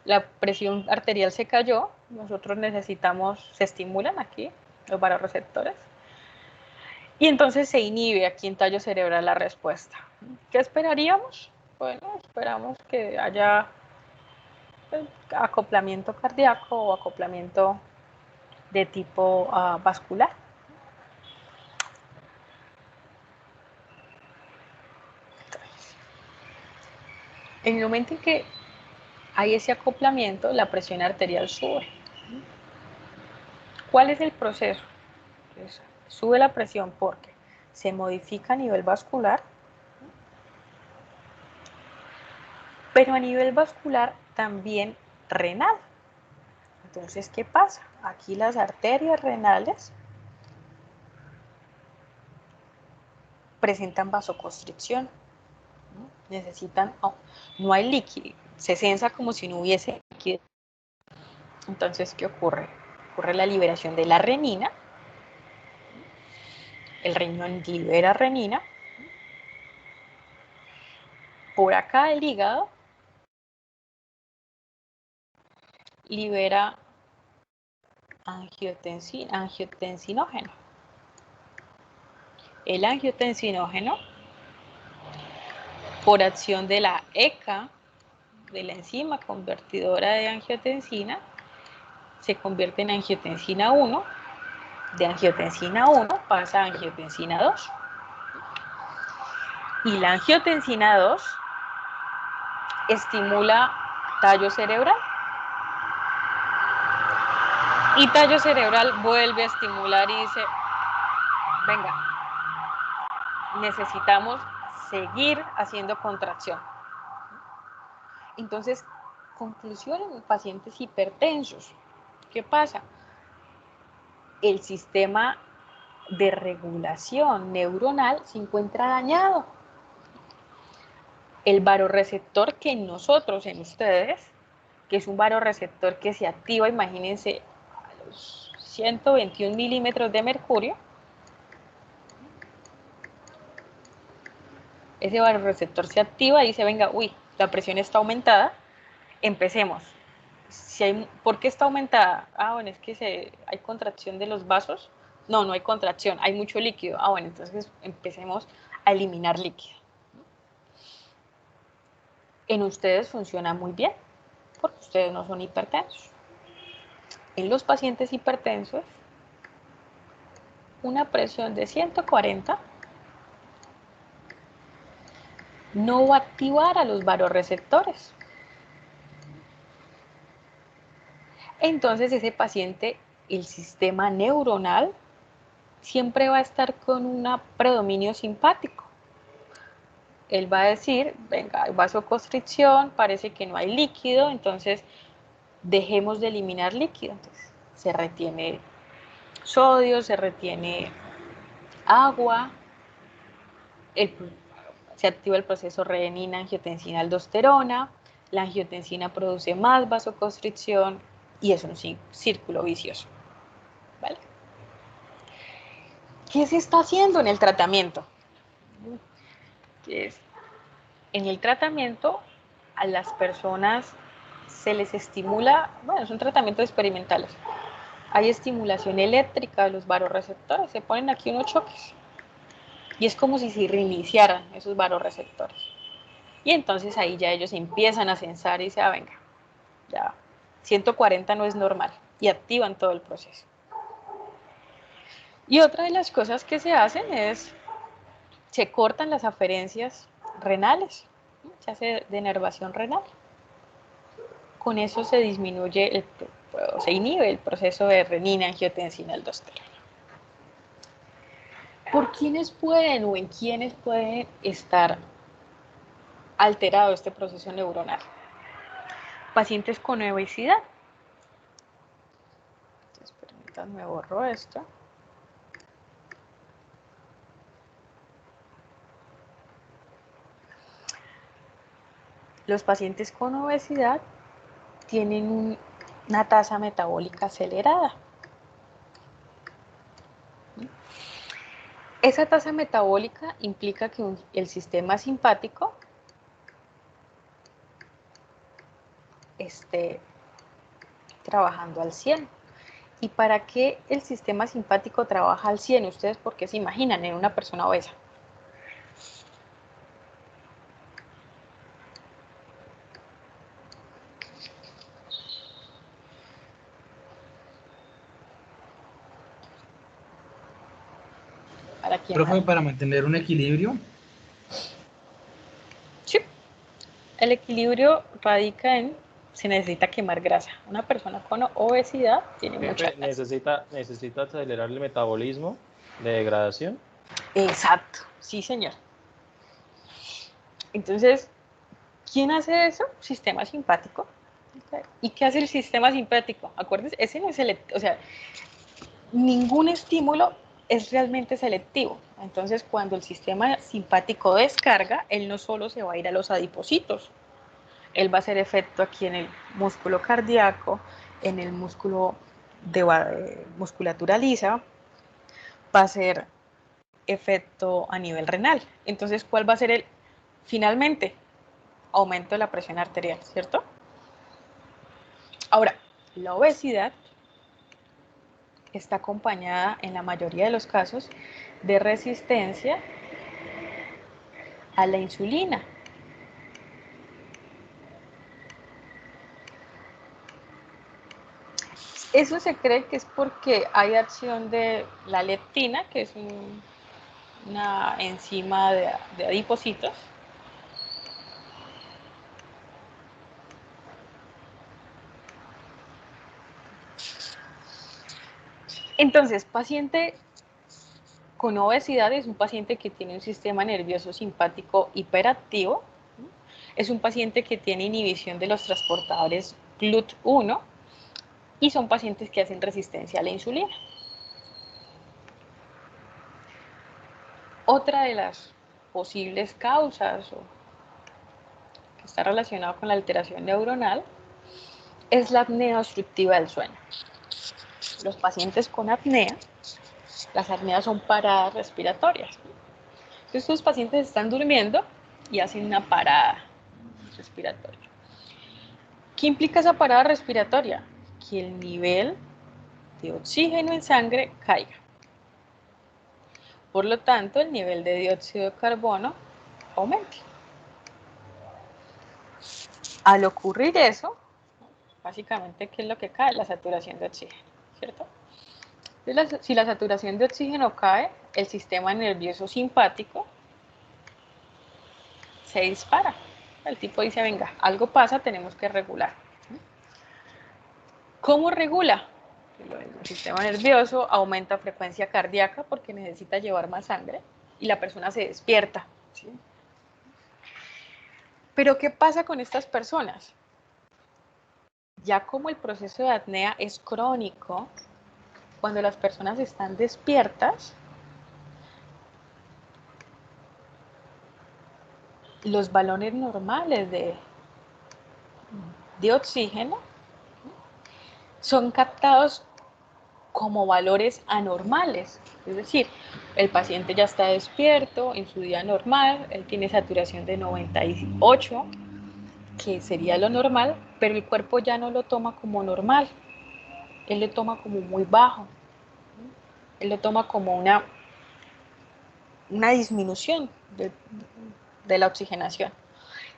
la presión arterial se cayó, nosotros necesitamos, se estimulan aquí los vasoreceptores, y entonces se inhibe aquí en tallo cerebral la respuesta. ¿Qué esperaríamos? Bueno, esperamos que haya acoplamiento cardíaco o acoplamiento de tipo vascular. En el momento en que hay ese acoplamiento, la presión arterial sube. ¿Cuál es el proceso? Entonces, sube la presión porque se modifica a nivel vascular, pero a nivel vascular también renal. Entonces, ¿qué pasa? Aquí las arterias renales presentan vasoconstricción, ¿no? Necesitan, no hay líquido, se sensa como si no hubiese líquido. Entonces, ¿qué ocurre? Ocurre la liberación de la renina, el riñón libera renina, por acá el hígado libera angiotensinógeno. El angiotensinógeno por acción de la ECA, de la enzima convertidora de angiotensina, se convierte en angiotensina 1, de angiotensina 1 pasa a angiotensina 2. Y la angiotensina 2 estimula tallo cerebral. Y tallo cerebral vuelve a estimular y dice, venga, necesitamos seguir haciendo contracción. Entonces, conclusión en pacientes hipertensos. ¿Qué pasa? El sistema de regulación neuronal se encuentra dañado. El vasoreceptor que en nosotros, en ustedes, que es un vasoreceptor que se activa, imagínense, a los 121 milímetros de mercurio, ese vasoreceptor se activa y dice, venga, uy, la presión está aumentada, empecemos. ¿Por qué está aumentada? Bueno, es que hay contracción de los vasos. No, no hay contracción, hay mucho líquido. Bueno, entonces empecemos a eliminar líquido. En ustedes funciona muy bien, porque ustedes no son hipertensos. En los pacientes hipertensos, una presión de 140 no va a activar a los vasoreceptores. Entonces ese paciente, el sistema neuronal, siempre va a estar con un predominio simpático. Él va a decir, venga, hay vasoconstricción, parece que no hay líquido, entonces dejemos de eliminar líquido. Entonces, se retiene sodio, se retiene agua, se activa el proceso renina-angiotensina-aldosterona, la angiotensina produce más vasoconstricción y es un círculo vicioso. ¿Vale? ¿Qué se está haciendo en el tratamiento? En el tratamiento a las personas se les estimula, bueno, son tratamientos experimentales. Hay estimulación eléctrica de los vasoreceptores, se ponen aquí unos choques. Y es como si se reiniciaran esos vasoreceptores. Y entonces ahí ya ellos empiezan a censar y dicen, venga, ya 140 no es normal. Y activan todo el proceso. Y otra de las cosas que se hacen es, se cortan las aferencias renales, se hace denervación renal. Con eso se disminuye, se inhibe el proceso de renina-angiotensina-aldosterona. ¿Por quiénes pueden o en quiénes puede estar alterado este proceso neuronal? Pacientes con obesidad. Entonces, permítanme, borro esto. Los pacientes con obesidad tienen una tasa metabólica acelerada. Esa tasa metabólica implica que el sistema simpático esté trabajando al 100. ¿Y para qué el sistema simpático trabaja al 100? ¿Ustedes por qué se imaginan en una persona obesa? ¿Para quién? Profe, para mantener un equilibrio. Sí. El equilibrio radica en, se necesita quemar grasa. Una persona con obesidad tiene mucha grasa. Necesita acelerar el metabolismo de degradación. Exacto, sí señor. Entonces, ¿quién hace eso? Sistema simpático. ¿Y qué hace el sistema simpático? Acuérdense, ese no es selectivo, o sea, ningún estímulo es realmente selectivo. Entonces, cuando el sistema simpático descarga, él no solo se va a ir a los adipocitos, él va a hacer efecto aquí en el músculo cardíaco, en el músculo de musculatura lisa, va a hacer efecto a nivel renal. Entonces, ¿cuál va a ser finalmente? Aumento de la presión arterial, ¿cierto? Ahora, la obesidad está acompañada en la mayoría de los casos de resistencia a la insulina. Eso se cree que es porque hay acción de la leptina, que es una enzima de adipocitos. Entonces, paciente con obesidad es un paciente que tiene un sistema nervioso simpático hiperactivo. Es un paciente que tiene inhibición de los transportadores GLUT1 y son pacientes que hacen resistencia a la insulina. Otra de las posibles causas que está relacionada con la alteración neuronal es la apnea obstructiva del sueño. Los pacientes con apnea, las apneas son paradas respiratorias. Entonces, estos pacientes están durmiendo y hacen una parada respiratoria. ¿Qué implica esa parada respiratoria? Que el nivel de oxígeno en sangre caiga. Por lo tanto, el nivel de dióxido de carbono aumente. Al ocurrir eso, básicamente, ¿qué es lo que cae? La saturación de oxígeno, ¿cierto? Entonces, si la saturación de oxígeno cae, el sistema nervioso simpático se dispara. El tipo dice, venga, algo pasa, tenemos que regular. ¿Cómo regula? El sistema nervioso aumenta frecuencia cardíaca porque necesita llevar más sangre y la persona se despierta. ¿Sí? Pero ¿qué pasa con estas personas? Ya como el proceso de apnea es crónico, cuando las personas están despiertas, los valores normales de oxígeno son captados como valores anormales. Es decir, el paciente ya está despierto en su día normal, él tiene saturación de 98, que sería lo normal, pero el cuerpo ya no lo toma como normal, él lo toma como muy bajo, él lo toma como una disminución de la oxigenación.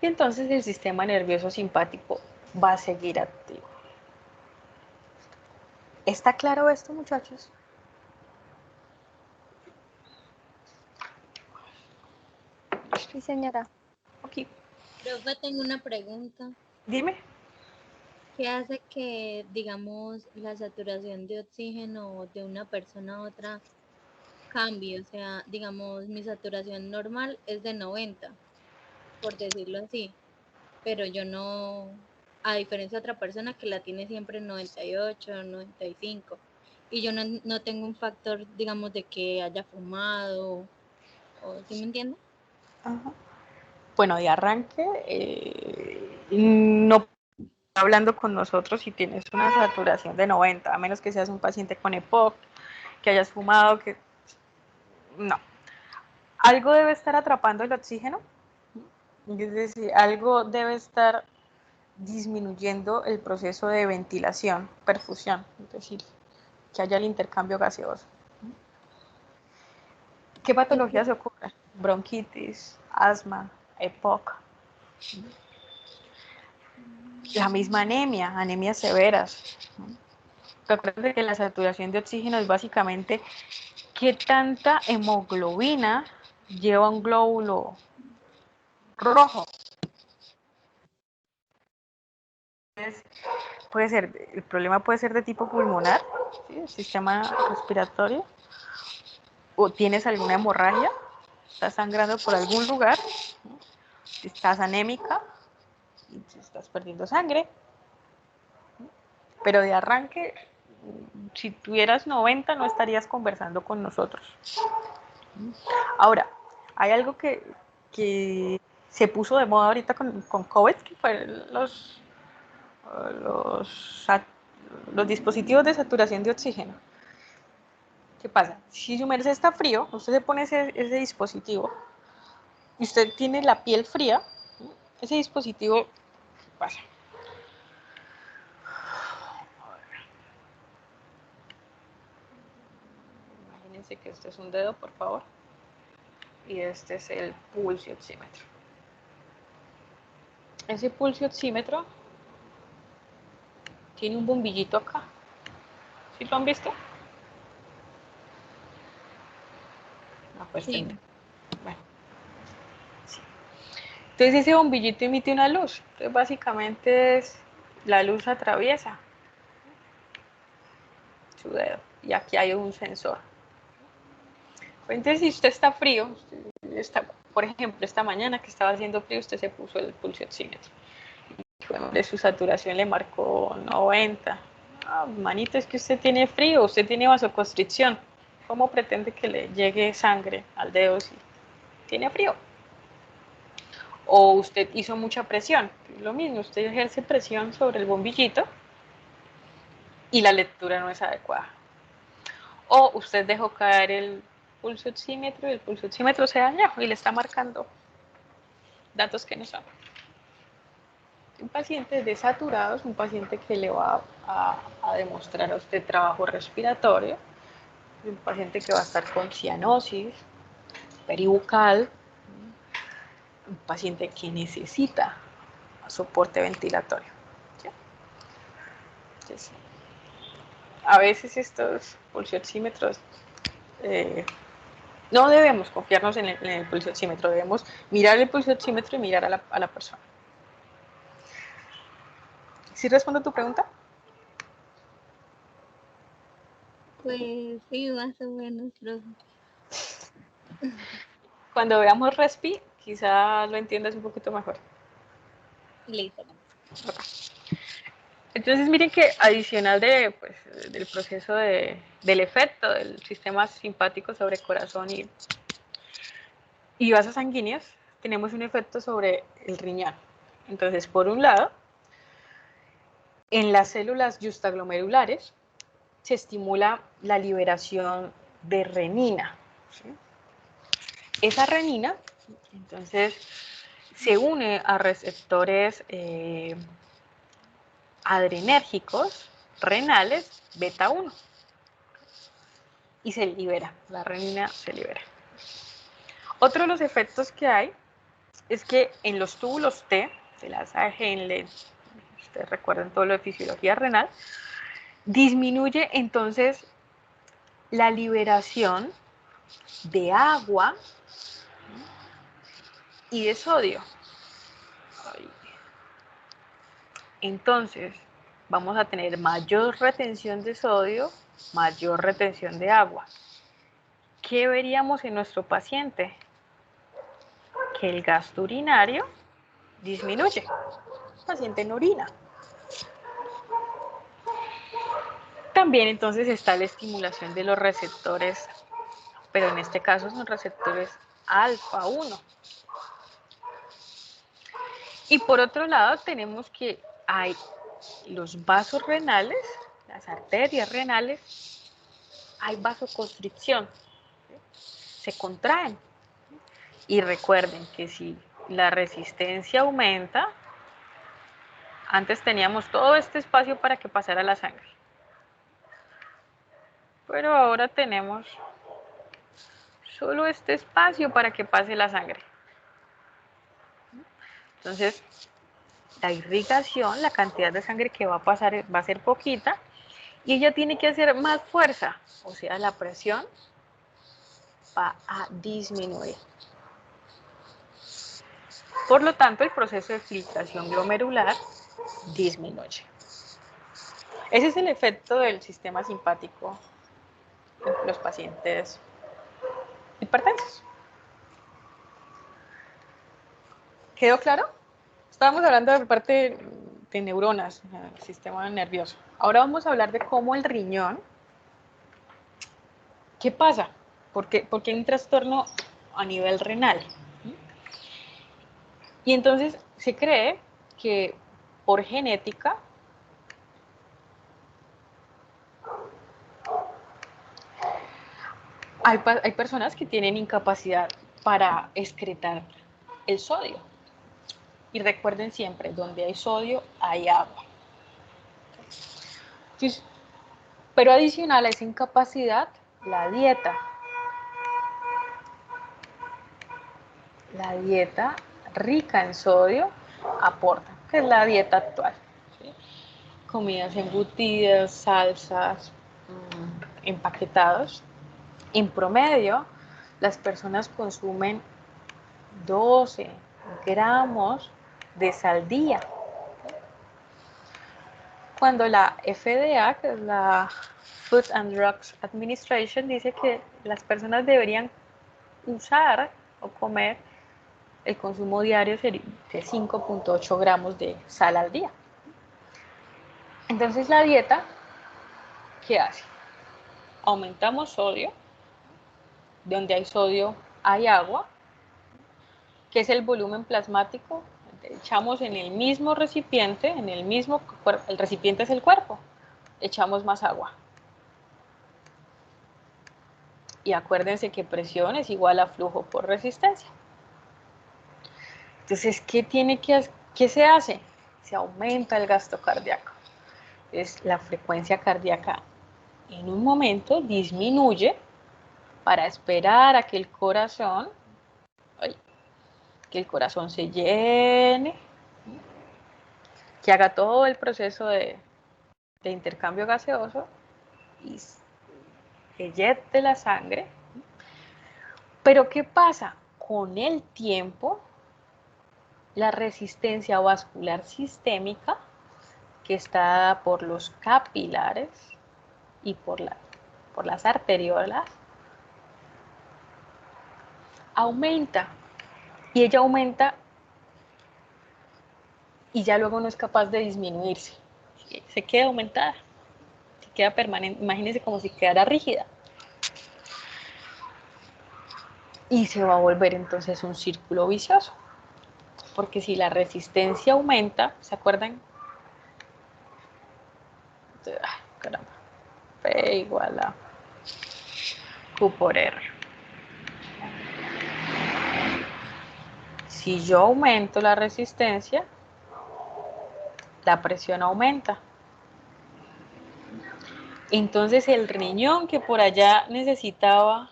Y entonces el sistema nervioso simpático va a seguir activo. ¿Está claro esto, muchachos? Sí, señora. Ok. Profe, tengo una pregunta. Dime. ¿Qué hace que, digamos, la saturación de oxígeno de una persona a otra cambie? O sea, digamos, mi saturación normal es de 90, por decirlo así, pero yo no, a diferencia de otra persona que la tiene siempre en 98, 95, y yo no tengo un factor, digamos, de que haya fumado, o ¿sí me entiende? Ajá. Bueno, de arranque, no hablando con nosotros si tienes una saturación de 90, a menos que seas un paciente con EPOC, que hayas fumado, que no. Algo debe estar atrapando el oxígeno, es decir, algo debe estar disminuyendo el proceso de ventilación, perfusión, es decir, que haya el intercambio gaseoso. ¿Qué patologías se ocurren? Bronquitis, asma, EPOC. La misma anemia, anemias severas. Recuerden que la saturación de oxígeno es básicamente qué tanta hemoglobina lleva un glóbulo rojo. Entonces, puede ser, el problema puede ser de tipo pulmonar, ¿sí? El sistema respiratorio, o tienes alguna hemorragia, estás sangrando por algún lugar, estás anémica y estás perdiendo sangre, pero de arranque, si tuvieras 90 no estarías conversando con nosotros. Ahora, hay algo que se puso de moda ahorita con COVID, que fue los dispositivos de saturación de oxígeno. ¿Qué pasa? Si su merced está frío, usted se pone ese dispositivo y usted tiene la piel fría, ese dispositivo pasa. Imagínense que este es un dedo, por favor, y este es el pulso oxímetro. Ese pulso oxímetro tiene un bombillito acá. ¿Sí lo han visto? No, pues Sí. bueno. Sí. Entonces ese bombillito emite una luz. Entonces básicamente es la luz atraviesa su dedo y aquí hay un sensor. Entonces si usted está frío, por ejemplo, esta mañana que estaba haciendo frío, usted se puso el pulso oxímetro. De su saturación le marcó 90. Ah, manito, es que usted tiene frío, usted tiene vasoconstricción. ¿Cómo pretende que le llegue sangre al dedo si tiene frío? O usted hizo mucha presión. Lo mismo, usted ejerce presión sobre el bombillito y la lectura no es adecuada. O usted dejó caer el pulso oxímetro y el pulso oxímetro se dañó y le está marcando datos que no son. Un paciente desaturado es un paciente que le va a demostrar a usted trabajo respiratorio, un paciente que va a estar con cianosis peribucal, un paciente que necesita soporte ventilatorio. ¿Sí? Entonces, a veces estos pulsioxímetros no debemos confiarnos en el pulsioxímetro, debemos mirar el pulsioxímetro y mirar a la persona. ¿Sí respondo a tu pregunta? Pues sí, más o menos, profe. Cuando veamos Respi, quizá lo entiendas un poquito mejor. Listo. Entonces miren que adicional del proceso del efecto del sistema simpático sobre corazón y vasos sanguíneos, tenemos un efecto sobre el riñón. Entonces, por un lado, en las células justaglomerulares se estimula la liberación de renina. ¿Sí? Esa renina, entonces, se une a receptores adrenérgicos renales beta 1 y se libera, la renina se libera. Otro de los efectos que hay es que en los túbulos T, de las Henle, ustedes recuerdan todo lo de fisiología renal, disminuye entonces la liberación de agua y de sodio. Entonces, vamos a tener mayor retención de sodio, mayor retención de agua. ¿Qué veríamos en nuestro paciente? Que el gasto urinario disminuye. El paciente no orina. También entonces está la estimulación de los receptores, pero en este caso son receptores alfa 1. Y por otro lado tenemos que hay los vasos renales, las arterias renales, hay vasoconstricción, se contraen. Y recuerden que si la resistencia aumenta, antes teníamos todo este espacio para que pasara la sangre. Pero ahora tenemos solo este espacio para que pase la sangre. Entonces, la irrigación, la cantidad de sangre que va a pasar va a ser poquita y ella tiene que hacer más fuerza, o sea, la presión va a disminuir. Por lo tanto, el proceso de filtración glomerular disminuye. Ese es el efecto del sistema simpático en los pacientes hipertensos. ¿Quedó claro? Estábamos hablando de parte de neuronas, el sistema nervioso. Ahora vamos a hablar de cómo el riñón, ¿qué pasa? Porque hay un trastorno a nivel renal. Y entonces se cree que por genética hay personas que tienen incapacidad para excretar el sodio. Y recuerden siempre, donde hay sodio, hay agua. Entonces, pero adicional a esa incapacidad, la dieta. La dieta rica en sodio aporta, que es la dieta actual. ¿Sí? Comidas embutidas, salsas, empaquetados, en promedio, las personas consumen 12 gramos de sal al día. Cuando la FDA, que es la Food and Drugs Administration, dice que las personas deberían usar o comer el consumo diario de 5.8 gramos de sal al día. Entonces la dieta, ¿qué hace? Aumentamos sodio, donde hay sodio hay agua, que es el volumen plasmático, echamos en el mismo recipiente, el recipiente es el cuerpo, echamos más agua. Y acuérdense que presión es igual a flujo por resistencia. Entonces, ¿qué se hace? Se aumenta el gasto cardíaco. Es la frecuencia cardíaca en un momento disminuye para esperar a que el corazón se llene, que haga todo el proceso de intercambio gaseoso y se eyecte la sangre. Pero ¿qué pasa? Con el tiempo, la resistencia vascular sistémica, que está dada por los capilares y por las arteriolas, aumenta. Y ella aumenta y ya luego no es capaz de disminuirse. Se queda aumentada, se queda permanente. Imagínense como si quedara rígida. Y se va a volver entonces un círculo vicioso. Porque si la resistencia aumenta, ¿se acuerdan? Caramba. P igual a Q por R. Si yo aumento la resistencia, la presión aumenta. Entonces el riñón que por allá necesitaba,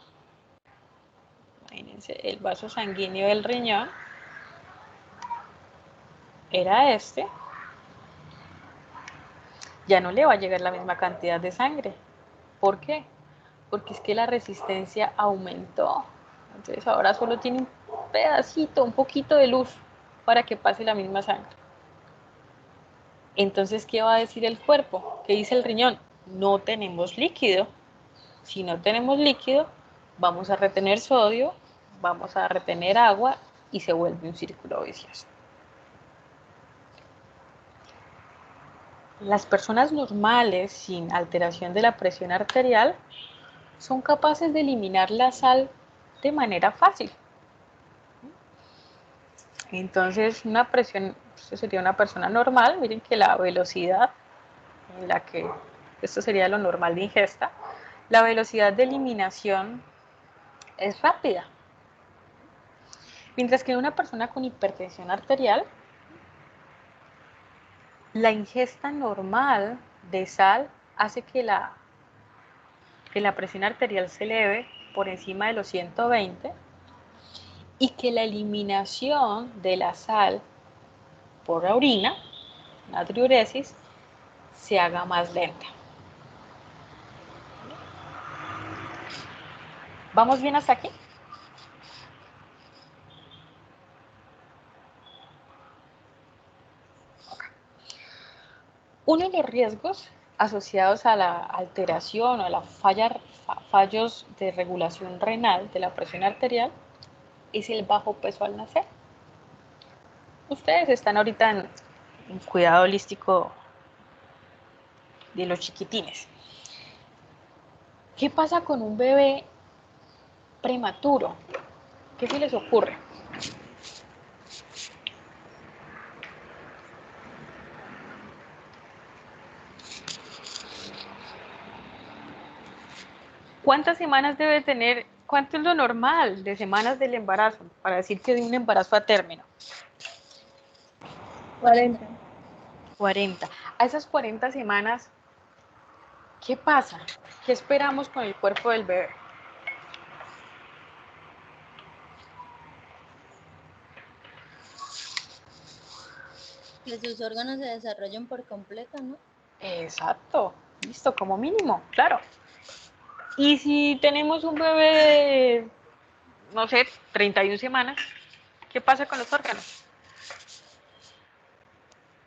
imagínense, el vaso sanguíneo del riñón, era este, ya no le va a llegar la misma cantidad de sangre. ¿Por qué? Porque es que la resistencia aumentó. Entonces ahora solo tiene un pedacito, un poquito de luz para que pase la misma sangre. Entonces, ¿qué va a decir el cuerpo? ¿Qué dice el riñón? No tenemos líquido. Si no tenemos líquido, vamos a retener sodio, vamos a retener agua y se vuelve un círculo vicioso. Las personas normales, sin alteración de la presión arterial, son capaces de eliminar la sal de manera fácil. Entonces, esto sería una persona normal. Miren que la velocidad en la que, esto sería lo normal de ingesta, la velocidad de eliminación es rápida. Mientras que en una persona con hipertensión arterial, la ingesta normal de sal hace que la presión arterial se eleve por encima de los 120 y que la eliminación de la sal por la orina, natriuresis, se haga más lenta. ¿Vamos bien hasta aquí? Uno de los riesgos asociados a la alteración o a la fallos de regulación renal de la presión arterial es el bajo peso al nacer. Ustedes están ahorita en cuidado holístico de los chiquitines. ¿Qué pasa con un bebé prematuro? ¿Qué se les ocurre? ¿Cuántas semanas debe tener? ¿Cuánto es lo normal de semanas del embarazo? Para decir que de un embarazo a término. 40. 40. A esas 40 semanas, ¿qué pasa? ¿Qué esperamos con el cuerpo del bebé? Que sus órganos se desarrollen por completo, ¿no? Exacto. Listo, como mínimo, claro. Y si tenemos un bebé de, no sé, 31 semanas, ¿qué pasa con los órganos?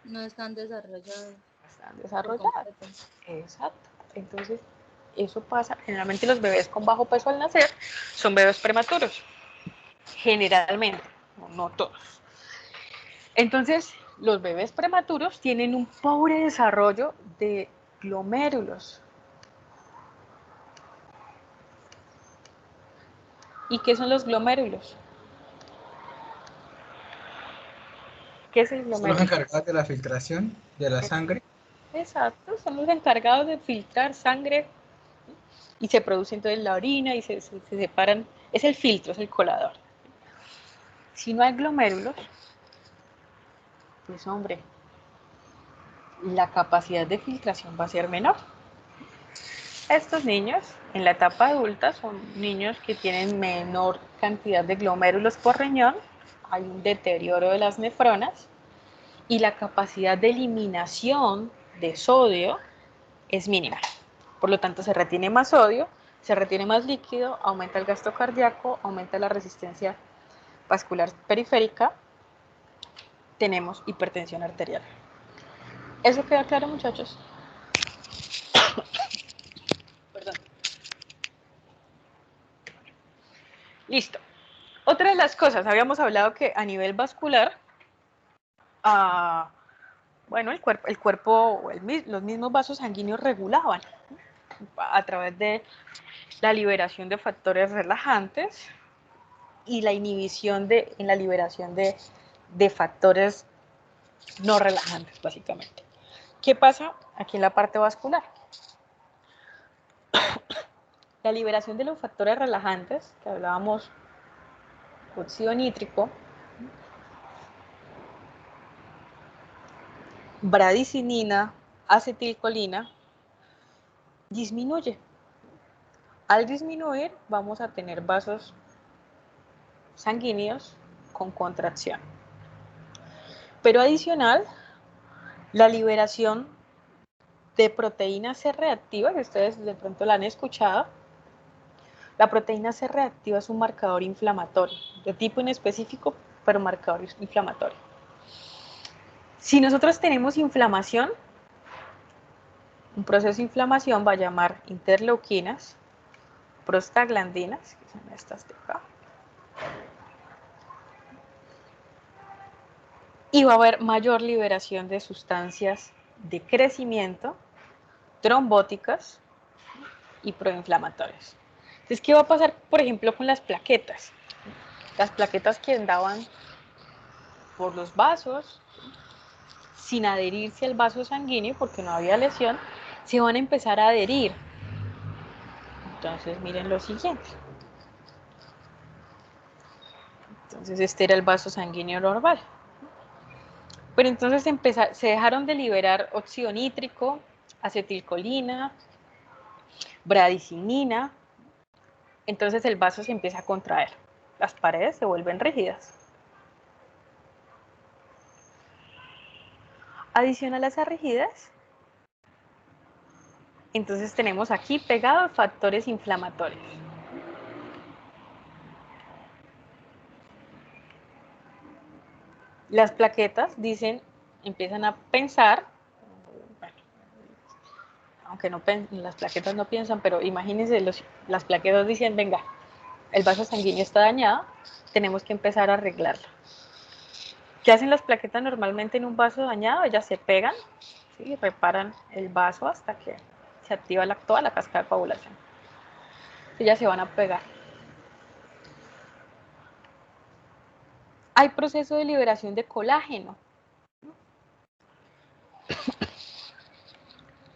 No están desarrollados. Están por desarrollados. completo. Exacto. Entonces, eso pasa. Generalmente los bebés con bajo peso al nacer son bebés prematuros. Generalmente, no todos. Entonces, los bebés prematuros tienen un pobre desarrollo de glomérulos. ¿Y qué son los glomérulos? ¿Qué es el Son los glomérulo? encargados de la filtración de la sangre. Exacto, son los encargados de filtrar sangre y se produce entonces la orina y se separan. Es el filtro, es el colador. Si no hay glomérulos, pues hombre, la capacidad de filtración va a ser menor. Estos niños en la etapa adulta son niños que tienen menor cantidad de glomérulos por riñón, hay un deterioro de las nefronas y la capacidad de eliminación de sodio es mínima. Por lo tanto, se retiene más sodio, se retiene más líquido, aumenta el gasto cardíaco, aumenta la resistencia vascular periférica, tenemos hipertensión arterial. ¿Eso queda claro, muchachos? Perdón. Listo. Otra de las cosas, habíamos hablado que a nivel vascular, bueno, el cuerpo los mismos vasos sanguíneos regulaban a través de la liberación de factores relajantes y la inhibición en la liberación de factores no relajantes, básicamente. ¿Qué pasa aquí en la parte vascular? La liberación de los factores relajantes, que hablábamos, óxido nítrico, bradicinina, acetilcolina, disminuye. Al disminuir, vamos a tener vasos sanguíneos con contracción. Pero adicional, la liberación de proteína C reactiva, que ustedes de pronto la han escuchado, la proteína C reactiva es un marcador inflamatorio, de tipo inespecífico, pero marcador inflamatorio. Si nosotros tenemos inflamación, un proceso de inflamación va a llamar interleuquinas, prostaglandinas, que son estas de acá, y va a haber mayor liberación de sustancias de crecimiento, trombóticas y proinflamatorias. Entonces, ¿qué va a pasar, por ejemplo, con las plaquetas? Las plaquetas que andaban por los vasos, sin adherirse al vaso sanguíneo, porque no había lesión, se van a empezar a adherir. Entonces, miren lo siguiente. Entonces, este era el vaso sanguíneo normal. Pero entonces se dejaron de liberar óxido nítrico, acetilcolina, bradicinina. Entonces el vaso se empieza a contraer. Las paredes se vuelven rígidas. Adicional a esas rigidez, entonces tenemos aquí pegados factores inflamatorios. Las plaquetas empiezan a pensar, bueno, aunque las plaquetas no piensan, pero imagínense, las plaquetas dicen, venga, el vaso sanguíneo está dañado, tenemos que empezar a arreglarlo. ¿Qué hacen las plaquetas normalmente en un vaso dañado? Ellas se pegan, ¿sí? Reparan el vaso hasta que se activa toda la cascada de coagulación. Ellas se van a pegar. Hay proceso de liberación de colágeno.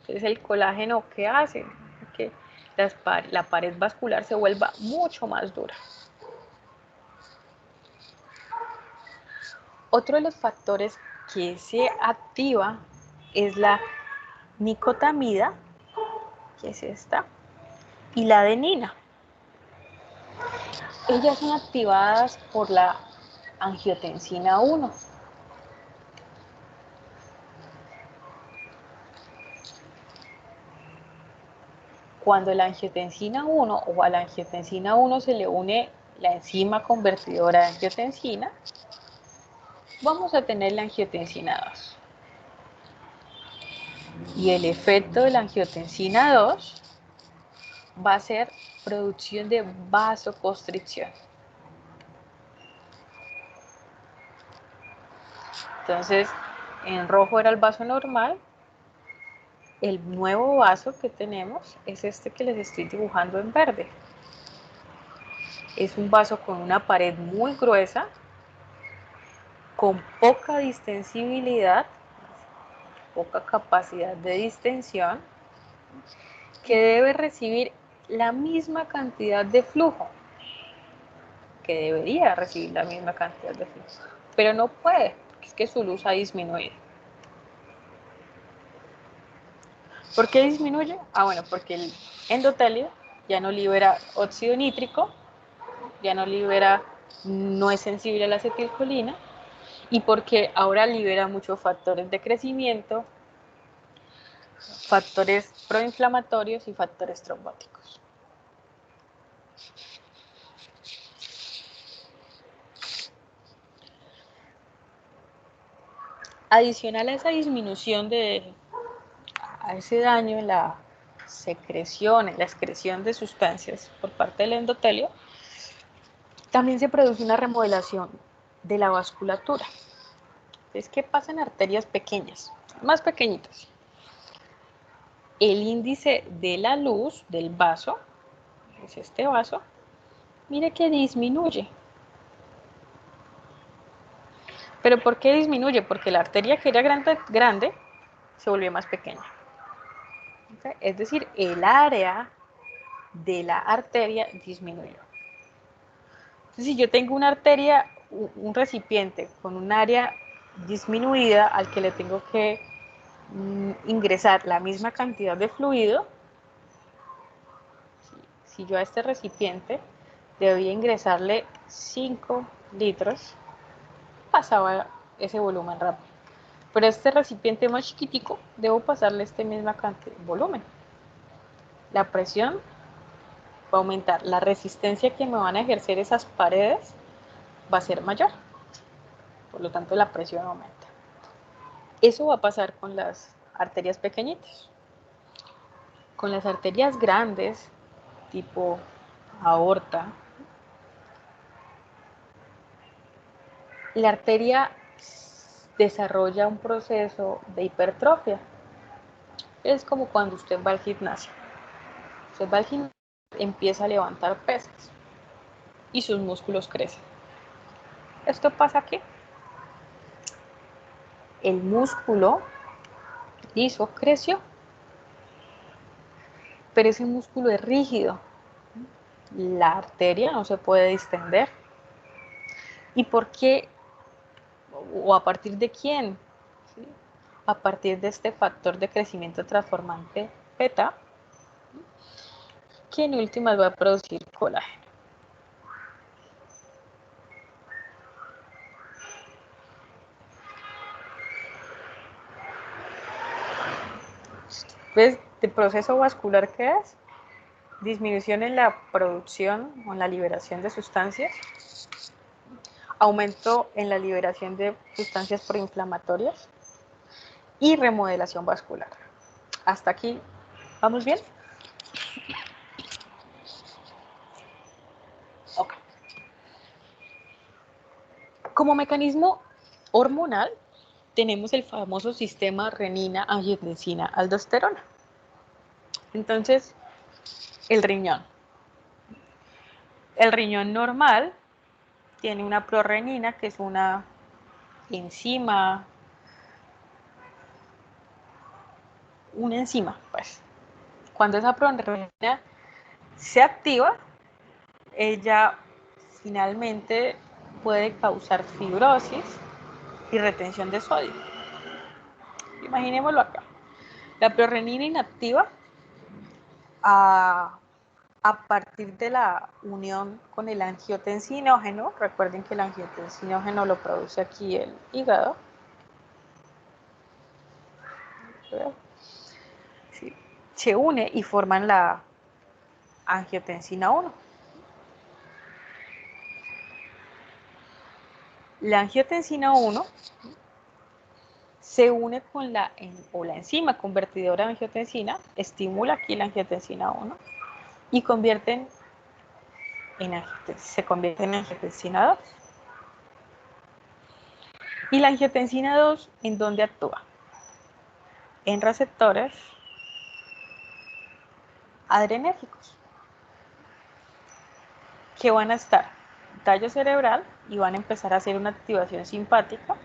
Entonces, el colágeno, ¿qué hace? Que la pared vascular se vuelva mucho más dura. Otro de los factores que se activa es la nicotamida, que es esta, y la adenina. Ellas son activadas por la angiotensina 1. cuando la angiotensina 1 o a la angiotensina 1 se le une la enzima convertidora de angiotensina, vamos a tener la angiotensina 2. Y el efecto de la angiotensina 2 va a ser producción de vasoconstricción. Entonces, en rojo era el vaso normal. El nuevo vaso que tenemos es este que les estoy dibujando en verde. Es un vaso con una pared muy gruesa, con poca distensibilidad, poca capacidad de distensión, que debe recibir la misma cantidad de flujo, que debería recibir la misma cantidad de flujo, pero no puede, porque es que su luz ha disminuido. ¿Por qué disminuye? Bueno, porque el endotelio ya no libera óxido nítrico, ya no libera, no es sensible a la acetilcolina, y porque ahora libera muchos factores de crecimiento, factores proinflamatorios y factores trombóticos. Adicional a esa disminución a ese daño en la secreción, en la excreción de sustancias por parte del endotelio, también se produce una remodelación de la vasculatura. Entonces, ¿qué pasa en arterias pequeñas, más pequeñitas? El índice de la luz del vaso, es este vaso, mire que disminuye. ¿Pero por qué disminuye? Porque la arteria que era grande se volvió más pequeña. ¿Okay? Es decir, el área de la arteria disminuyó. Entonces, si yo tengo una arteria, un recipiente con un área disminuida al que le tengo que ingresar la misma cantidad de fluido, si yo a este recipiente debía ingresarle 5 litros, pasaba ese volumen rápido. Pero a este recipiente más chiquitico, debo pasarle este misma cantidad de volumen. La presión va a aumentar, la resistencia que me van a ejercer esas paredes va a ser mayor. Por lo tanto, la presión aumenta. Eso va a pasar con las arterias pequeñitas. Con las arterias grandes, tipo aorta, la arteria desarrolla un proceso de hipertrofia. Es como cuando usted va al gimnasio. Usted va al gimnasio, empieza a levantar pesas y sus músculos crecen. ¿Esto pasa aquí? El músculo liso creció, pero ese músculo es rígido. La arteria no se puede distender. ¿Y por qué? ¿O a partir de quién? ¿Sí? A partir de este factor de crecimiento transformante beta, que en últimas va a producir colágeno. ¿Ves el proceso vascular qué es? Disminución en la producción o en la liberación de sustancias, aumento en la liberación de sustancias proinflamatorias y remodelación vascular. Hasta aquí, ¿vamos bien? Ok. Como mecanismo hormonal, tenemos el famoso sistema renina-angiotensina-aldosterona. Entonces, el riñón. El riñón normal tiene una prorrenina, que es una enzima, pues. Cuando esa prorrenina se activa, ella finalmente puede causar fibrosis y retención de sodio. Imaginémoslo acá. La prorrenina inactiva, a partir de la unión con el angiotensinógeno, recuerden que el angiotensinógeno lo produce aquí el hígado, ¿sí? Se une y forman la angiotensina 1. La angiotensina 1 se une con la enzima convertidora de angiotensina, estimula aquí la angiotensina 1 y se convierte en angiotensina 2. ¿Y la angiotensina 2 en dónde actúa? En receptores adrenérgicos, que van a estar tallo cerebral y van a empezar a hacer una activación simpática.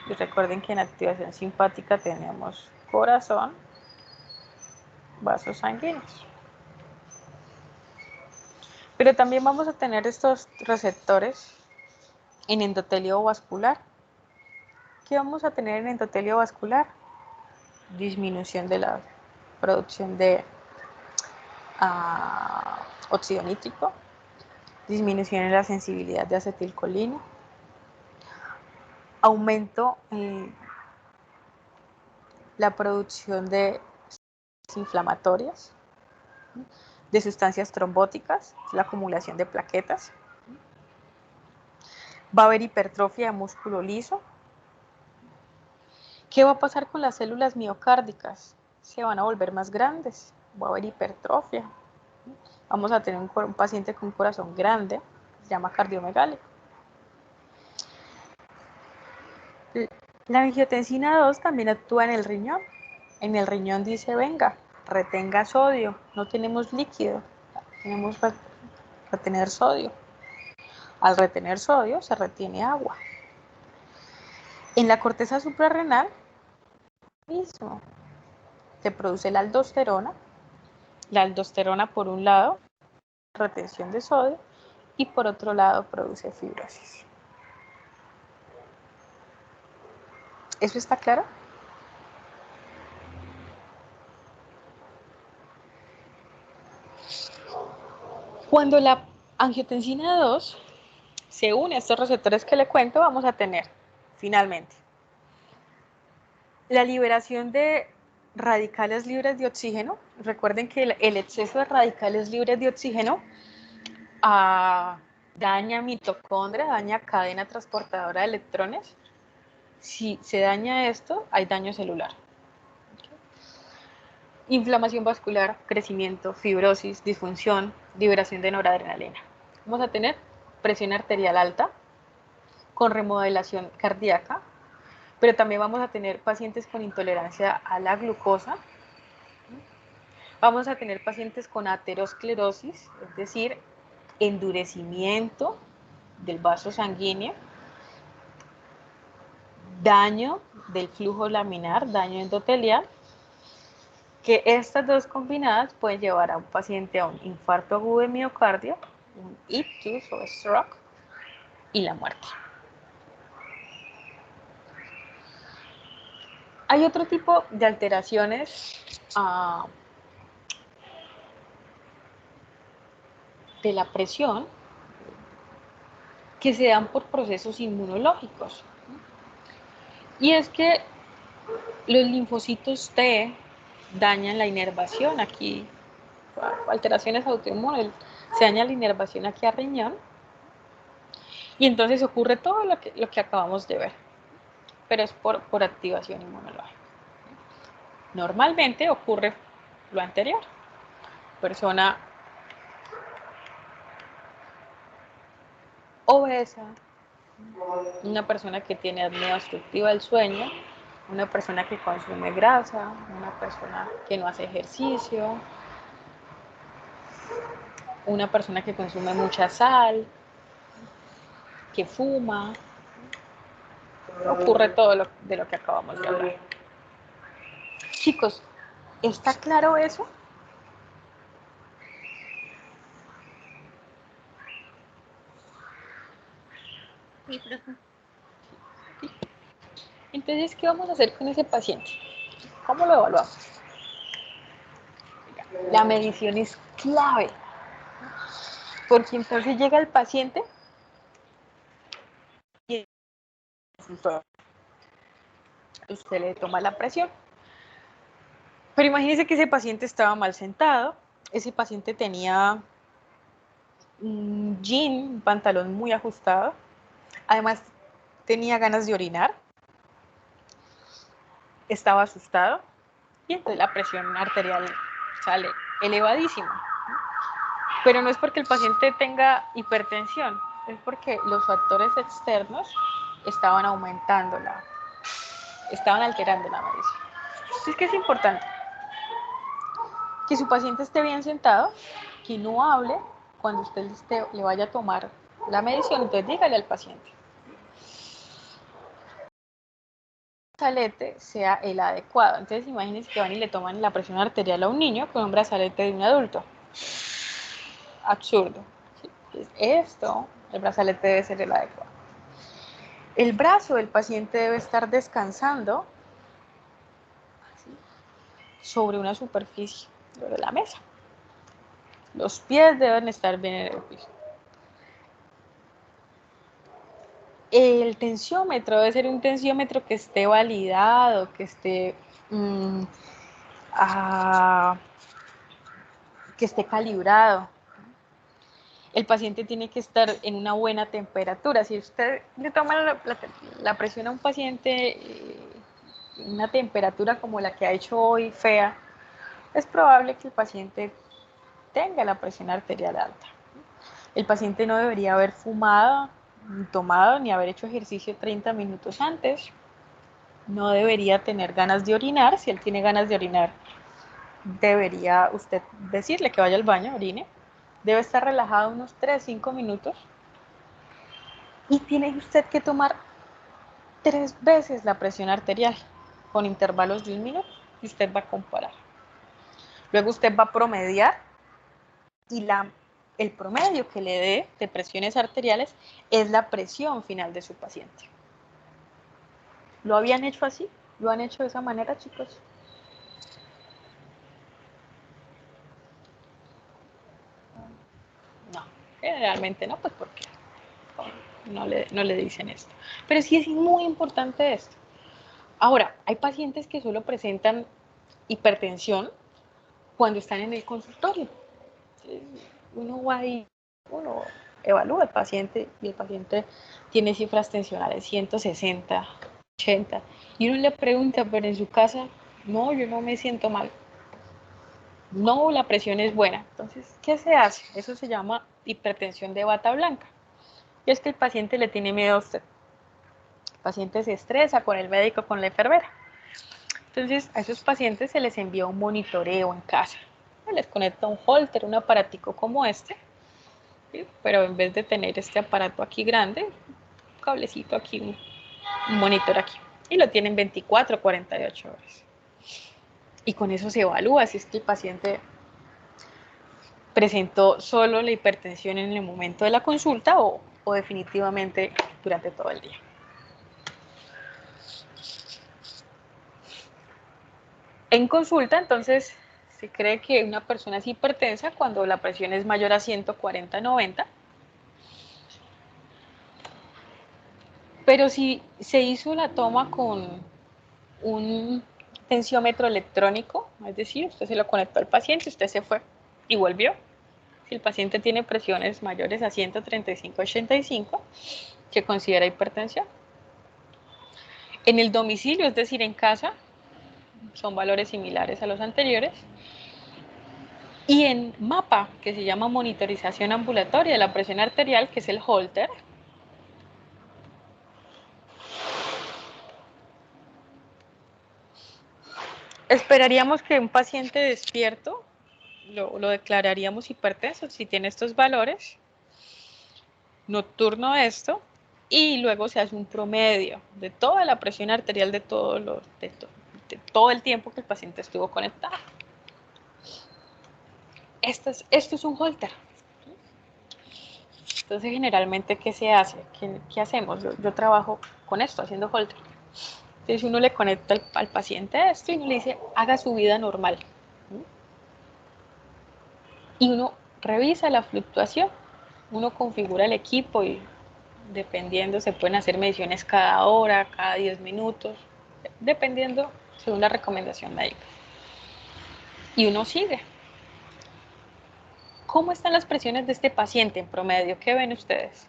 Y recuerden que en activación simpática tenemos corazón, vasos sanguíneos. Pero también vamos a tener estos receptores en endotelio vascular. ¿Qué vamos a tener en endotelio vascular? Disminución de la producción de óxido nítrico, disminución en la sensibilidad de acetilcolina, aumento en la producción de inflamatorias, de sustancias trombóticas, la acumulación de plaquetas. Va a haber hipertrofia de músculo liso. ¿Qué va a pasar con las células miocárdicas? Se van a volver más grandes, va a haber hipertrofia. Vamos a tener un paciente con un corazón grande, se llama cardiomegálico. La angiotensina 2 también actúa en el riñón. En el riñón dice, venga, retenga sodio, no tenemos líquido, tenemos que retener sodio. Al retener sodio se retiene agua. En la corteza suprarrenal, mismo, se produce la aldosterona. La aldosterona por un lado, retención de sodio, y por otro lado produce fibrosis. ¿Eso está claro? Cuando la angiotensina 2 se une a estos receptores que le cuento, vamos a tener, finalmente, la liberación de radicales libres de oxígeno. Recuerden que el exceso de radicales libres de oxígeno daña mitocondria, daña cadena transportadora de electrones. Si se daña esto, hay daño celular. Inflamación vascular, crecimiento, fibrosis, disfunción, liberación de noradrenalina. Vamos a tener presión arterial alta con remodelación cardíaca, pero también vamos a tener pacientes con intolerancia a la glucosa. Vamos a tener pacientes con aterosclerosis, es decir, endurecimiento del vaso sanguíneo, daño del flujo laminar, daño endotelial, que estas dos combinadas pueden llevar a un paciente a un infarto agudo de miocardio, un ictus o stroke y la muerte. Hay otro tipo de alteraciones de la presión que se dan por procesos inmunológicos. Y es que los linfocitos T dañan la inervación aquí, alteraciones autoinmunes, se daña la inervación aquí a riñón, y entonces ocurre todo lo que acabamos de ver, pero es por activación inmunológica. Normalmente ocurre lo anterior, persona obesa, una persona que tiene apnea obstructiva del sueño, una persona que consume grasa, una persona que no hace ejercicio, una persona que consume mucha sal, que fuma. Ocurre todo de lo que acabamos de hablar. Chicos, ¿está claro eso? Sí, profe. Entonces, ¿qué vamos a hacer con ese paciente? ¿Cómo lo evaluamos? La medición es clave, porque entonces llega el paciente y usted le toma la presión. Pero imagínese que ese paciente estaba mal sentado ese paciente tenía un jean, un pantalón muy ajustado. Además, tenía ganas de orinar. Estaba asustado. Y entonces la presión arterial sale elevadísima. Pero no es porque el paciente tenga hipertensión, es porque los factores externos estaban estaban alterando la medición. Entonces, ¿qué es importante? Que su paciente esté bien sentado, que no hable cuando usted le vaya a tomar la medición, entonces dígale al paciente. El brazalete sea el adecuado. Entonces imagínense que van y le toman la presión arterial a un niño con un brazalete de un adulto. Absurdo. Esto, el brazalete debe ser el adecuado. El brazo del paciente debe estar descansando sobre una superficie, sobre la mesa. Los pies deben estar bien en el piso. El tensiómetro debe ser un tensiómetro que esté validado, que esté calibrado. El paciente tiene que estar en una buena temperatura. Si usted le toma la presión a un paciente en una temperatura como la que ha hecho hoy, fea, es probable que el paciente tenga la presión arterial alta. El paciente no debería haber fumado, ni tomado, ni haber hecho ejercicio 30 minutos antes. No debería tener ganas de orinar. Si él tiene ganas de orinar, debería usted decirle que vaya al baño, orine. Debe estar relajado unos 3-5 minutos. Y tiene usted que tomar 3 veces la presión arterial con intervalos de 1 minuto y usted va a comparar. Luego usted va a promediar y el promedio que le dé de presiones arteriales es la presión final de su paciente. ¿Lo habían hecho así? ¿Lo han hecho de esa manera, chicos? No, generalmente no, pues porque no le dicen esto. Pero sí es muy importante esto. Ahora, hay pacientes que solo presentan hipertensión cuando están en el consultorio. Uno va ahí, uno evalúa al paciente y el paciente tiene cifras tensionales 160, 80, y uno le pregunta, pero en su casa, no, yo no me siento mal. No, la presión es buena. Entonces, ¿qué se hace? Eso se llama hipertensión de bata blanca. Y es que el paciente le tiene miedo a usted. El paciente se estresa con el médico, con la enfermera. Entonces, a esos pacientes se les envía un monitoreo en casa. Se les conecta un Holter, un aparatico como este, ¿sí? Pero en vez de tener este aparato aquí grande, un cablecito aquí, un monitor aquí. Y lo tienen 24, 48 horas. Y con eso se evalúa si es que el paciente presentó solo la hipertensión en el momento de la consulta o definitivamente durante todo el día. En consulta, entonces, se cree que una persona es hipertensa cuando la presión es mayor a 140/90. Pero si se hizo la toma con un tensiómetro electrónico, es decir, usted se lo conectó al paciente, usted se fue y volvió. Si el paciente tiene presiones mayores a 135/85, se considera hipertensión. En el domicilio, es decir, en casa, son valores similares a los anteriores. Y en MAPA, que se llama monitorización ambulatoria de la presión arterial, que es el Holter, esperaríamos que un paciente despierto lo declararíamos hipertenso si tiene estos valores, nocturno esto, y luego se hace un promedio de toda la presión arterial de todo el tiempo que el paciente estuvo conectado. Esto es un Holter. Entonces, generalmente, ¿qué se hace? ¿Qué hacemos? Yo trabajo con esto, haciendo Holter. Entonces, uno le conecta al paciente esto y uno le dice, haga su vida normal. Y uno revisa la fluctuación. Uno configura el equipo y dependiendo, se pueden hacer mediciones cada hora, cada 10 minutos, dependiendo según la recomendación médica. Y uno sigue. ¿Cómo están las presiones de este paciente en promedio? ¿Qué ven ustedes?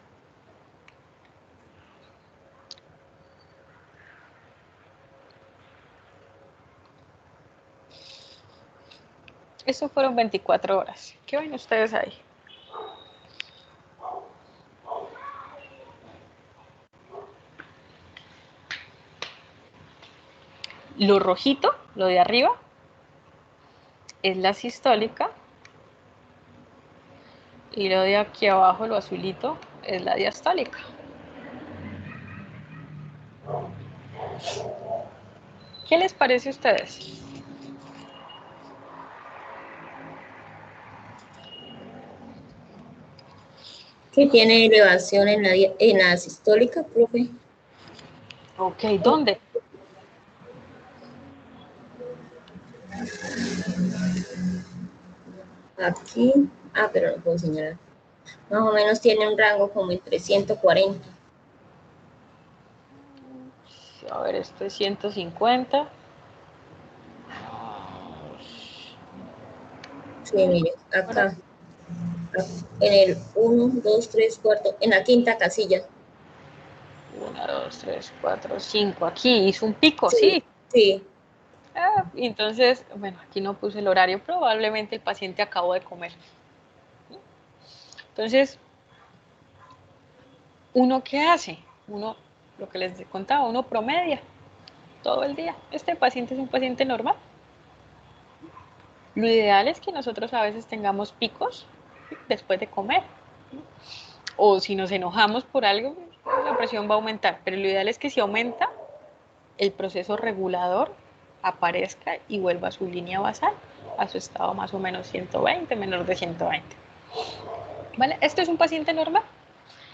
Eso fueron 24 horas. ¿Qué ven ustedes ahí? Lo rojito, lo de arriba, es la sistólica. Y lo de aquí abajo, lo azulito, es la diastólica. ¿Qué les parece a ustedes? Que tiene elevación en la sistólica, profe. Ok, ¿dónde? Aquí, pero no puedo señalar. Más o menos tiene un rango como entre 140. A ver, esto es 150. Sí, mire, acá. En el 1, 2, 3, 4, en la quinta casilla. 1, 2, 3, 4, 5. Aquí hizo un pico, Sí, sí. sí. Entonces, bueno, aquí no puse el horario. Probablemente el paciente acabó de comer. Entonces, ¿uno qué hace? Uno, lo que les contaba, uno promedia todo el día. Este paciente es un paciente normal. Lo ideal es que nosotros a veces tengamos picos después de comer. O si nos enojamos por algo, la presión va a aumentar. Pero lo ideal es que si aumenta, el proceso regulador aparezca y vuelva a su línea basal, a su estado más o menos 120, menor de 120. ¿Vale? Este es un paciente normal.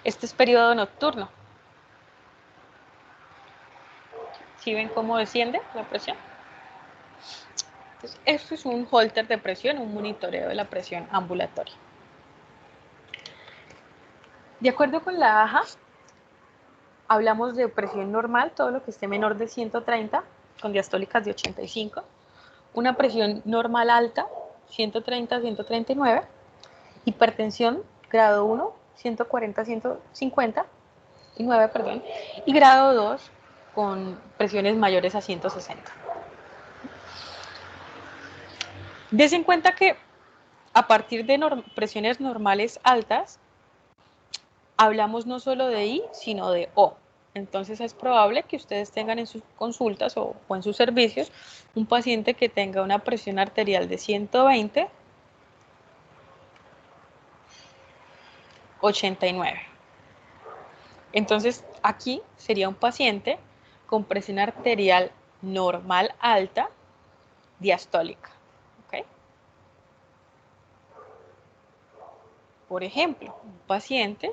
Este es periodo nocturno. ¿Sí ven cómo desciende la presión? Entonces, esto es un holter de presión, un monitoreo de la presión ambulatoria. De acuerdo con la AJA, hablamos de presión normal, todo lo que esté menor de 130, con diastólicas de 85. Una presión normal alta, 130 a 139. Hipertensión, grado 1, 140 a 150. Y 9, perdón. Y grado 2, con presiones mayores a 160. Des en cuenta que a partir de presiones normales altas, hablamos no solo de I, sino de O. Entonces es probable que ustedes tengan en sus consultas o en sus servicios un paciente que tenga una presión arterial de 120, 89. Entonces aquí sería un paciente con presión arterial normal alta, diastólica. ¿Okay? Por ejemplo, un paciente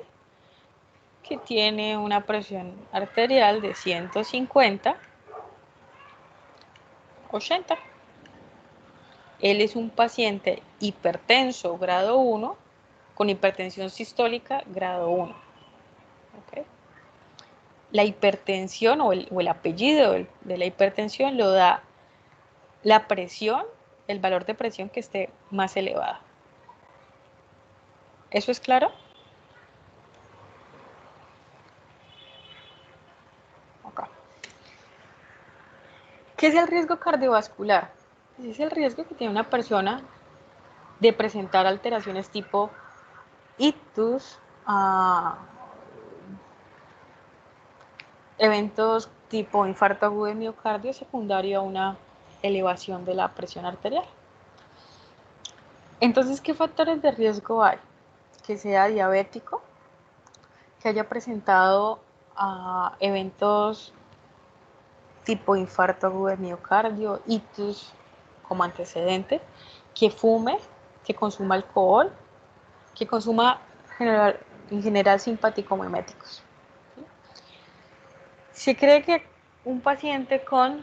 que tiene una presión arterial de 150, 80. Él es un paciente hipertenso grado 1 con hipertensión sistólica grado 1. ¿Okay? La hipertensión o el apellido de la hipertensión lo da la presión, el valor de presión que esté más elevado. ¿Eso es claro? Okay. ¿Qué es el riesgo cardiovascular? Es el riesgo que tiene una persona de presentar alteraciones tipo ictus, eventos tipo infarto agudo de miocardio secundario a una elevación de la presión arterial. Entonces, ¿qué factores de riesgo hay? Que sea diabético, que haya presentado eventos tipo infarto agudo de miocardio, ictus como antecedente, que fume, que consuma alcohol, que consuma en general simpático-miméticos. Se cree que un paciente con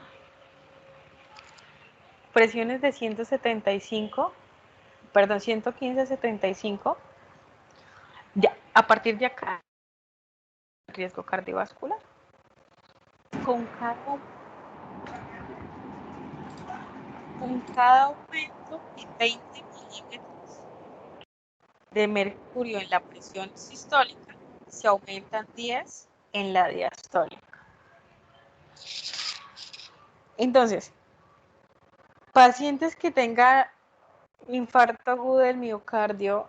presiones de 175, perdón, 115-75, a partir de acá, riesgo cardiovascular. Con cada aumento en 20 milímetros de mercurio en la presión sistólica, se aumentan 10 en la diastólica. Entonces, pacientes que tengan infarto agudo del miocardio,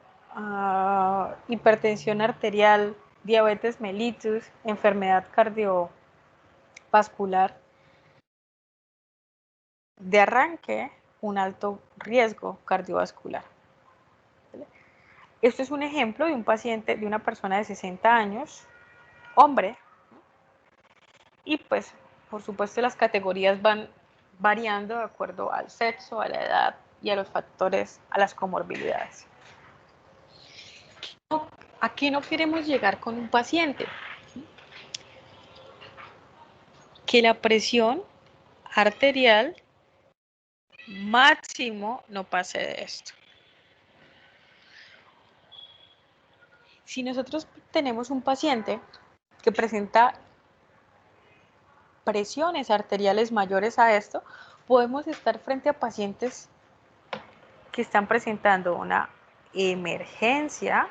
hipertensión arterial, diabetes mellitus, enfermedad cardiovascular, de arranque, un alto riesgo cardiovascular. Esto es un ejemplo de un paciente, de una persona de 60 años, hombre, y pues, por supuesto, las categorías van variando de acuerdo al sexo, a la edad y a los factores, a las comorbilidades. ¿A qué no queremos llegar con un paciente? Que la presión arterial máximo no pase de esto. Si nosotros tenemos un paciente que presenta presiones arteriales mayores a esto, podemos estar frente a pacientes que están presentando una emergencia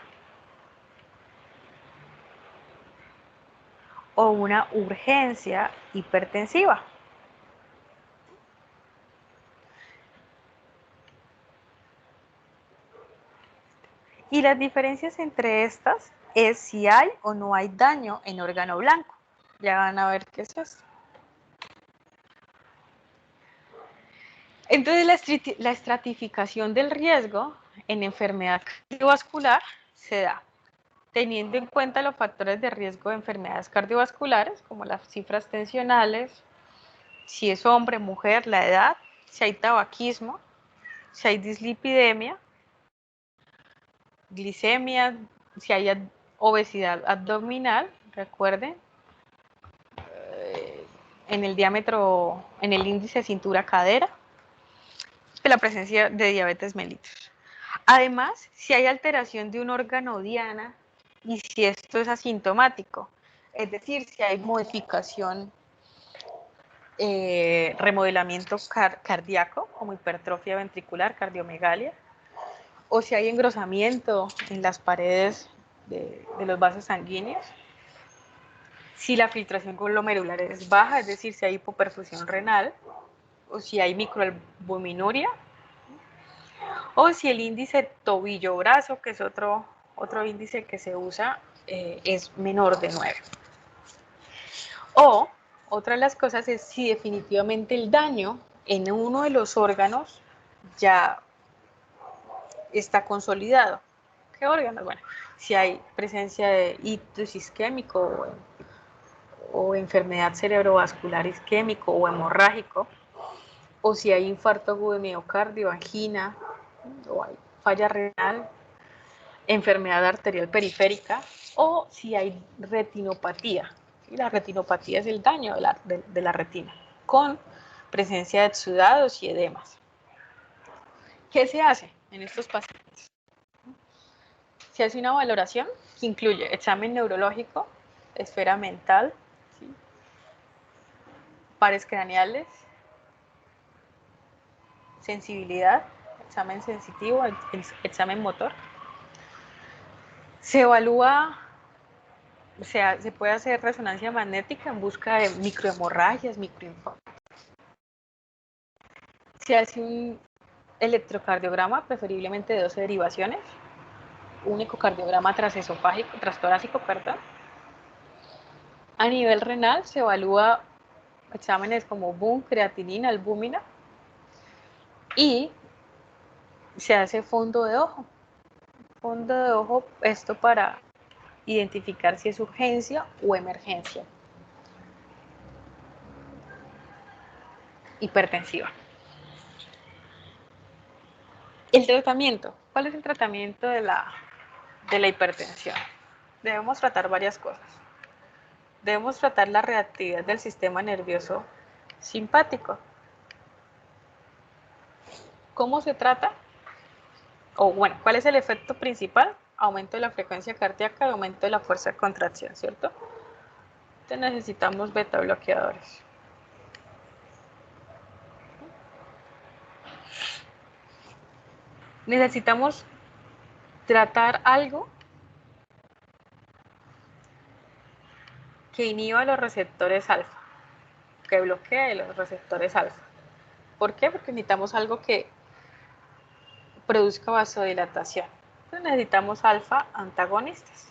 o una urgencia hipertensiva. Y las diferencias entre estas es si hay o no hay daño en órgano blanco. Ya van a ver qué es esto. Entonces, la estratificación del riesgo en enfermedad cardiovascular se da teniendo en cuenta los factores de riesgo de enfermedades cardiovasculares, como las cifras tensionales, si es hombre, mujer, la edad, si hay tabaquismo, si hay dislipidemia, glicemia, si hay obesidad abdominal, recuerden, en el diámetro, en el índice cintura-cadera, la presencia de diabetes mellitus. Además, si hay alteración de un órgano diana y si esto es asintomático, es decir, si hay modificación, remodelamiento cardíaco, como hipertrofia ventricular, cardiomegalia, o si hay engrosamiento en las paredes de los vasos sanguíneos, si la filtración glomerular es baja, es decir, si hay hipoperfusión renal, o si hay microalbuminuria, o si el índice tobillo-brazo, que es otro índice que se usa, es menor de 9. O otra de las cosas es si definitivamente el daño en uno de los órganos ya está consolidado. ¿Qué órganos? Bueno, si hay presencia de ictus isquémico o enfermedad cerebrovascular isquémico o hemorrágico, o si hay infarto agudo de miocardio, angina, o hay falla renal, enfermedad arterial periférica, o si hay retinopatía. Y la retinopatía es el daño de la retina, con presencia de exudados y edemas. ¿Qué se hace en estos pacientes? Se hace una valoración que incluye examen neurológico, esfera mental, ¿sí?, pares craneales, sensibilidad, examen sensitivo, examen motor. Se evalúa, o sea, se puede hacer resonancia magnética en busca de microhemorragias, microinfartos. Se hace un electrocardiograma, preferiblemente de 12 derivaciones, un ecocardiograma transtorácico, perdón. A nivel renal se evalúa exámenes como BUN, creatinina, albúmina, y se hace fondo de ojo. Fondo de ojo, esto para identificar si es urgencia o emergencia hipertensiva. El tratamiento. ¿Cuál es el tratamiento de la hipertensión? Debemos tratar varias cosas. Debemos tratar la reactividad del sistema nervioso simpático. ¿Cómo se trata? O bueno, ¿cuál es el efecto principal? Aumento de la frecuencia cardíaca y aumento de la fuerza de contracción, ¿cierto? Entonces necesitamos beta bloqueadores. Necesitamos tratar algo que inhiba los receptores alfa, que bloquee los receptores alfa. ¿Por qué? Porque necesitamos algo que produzca vasodilatación. Entonces necesitamos alfa antagonistas.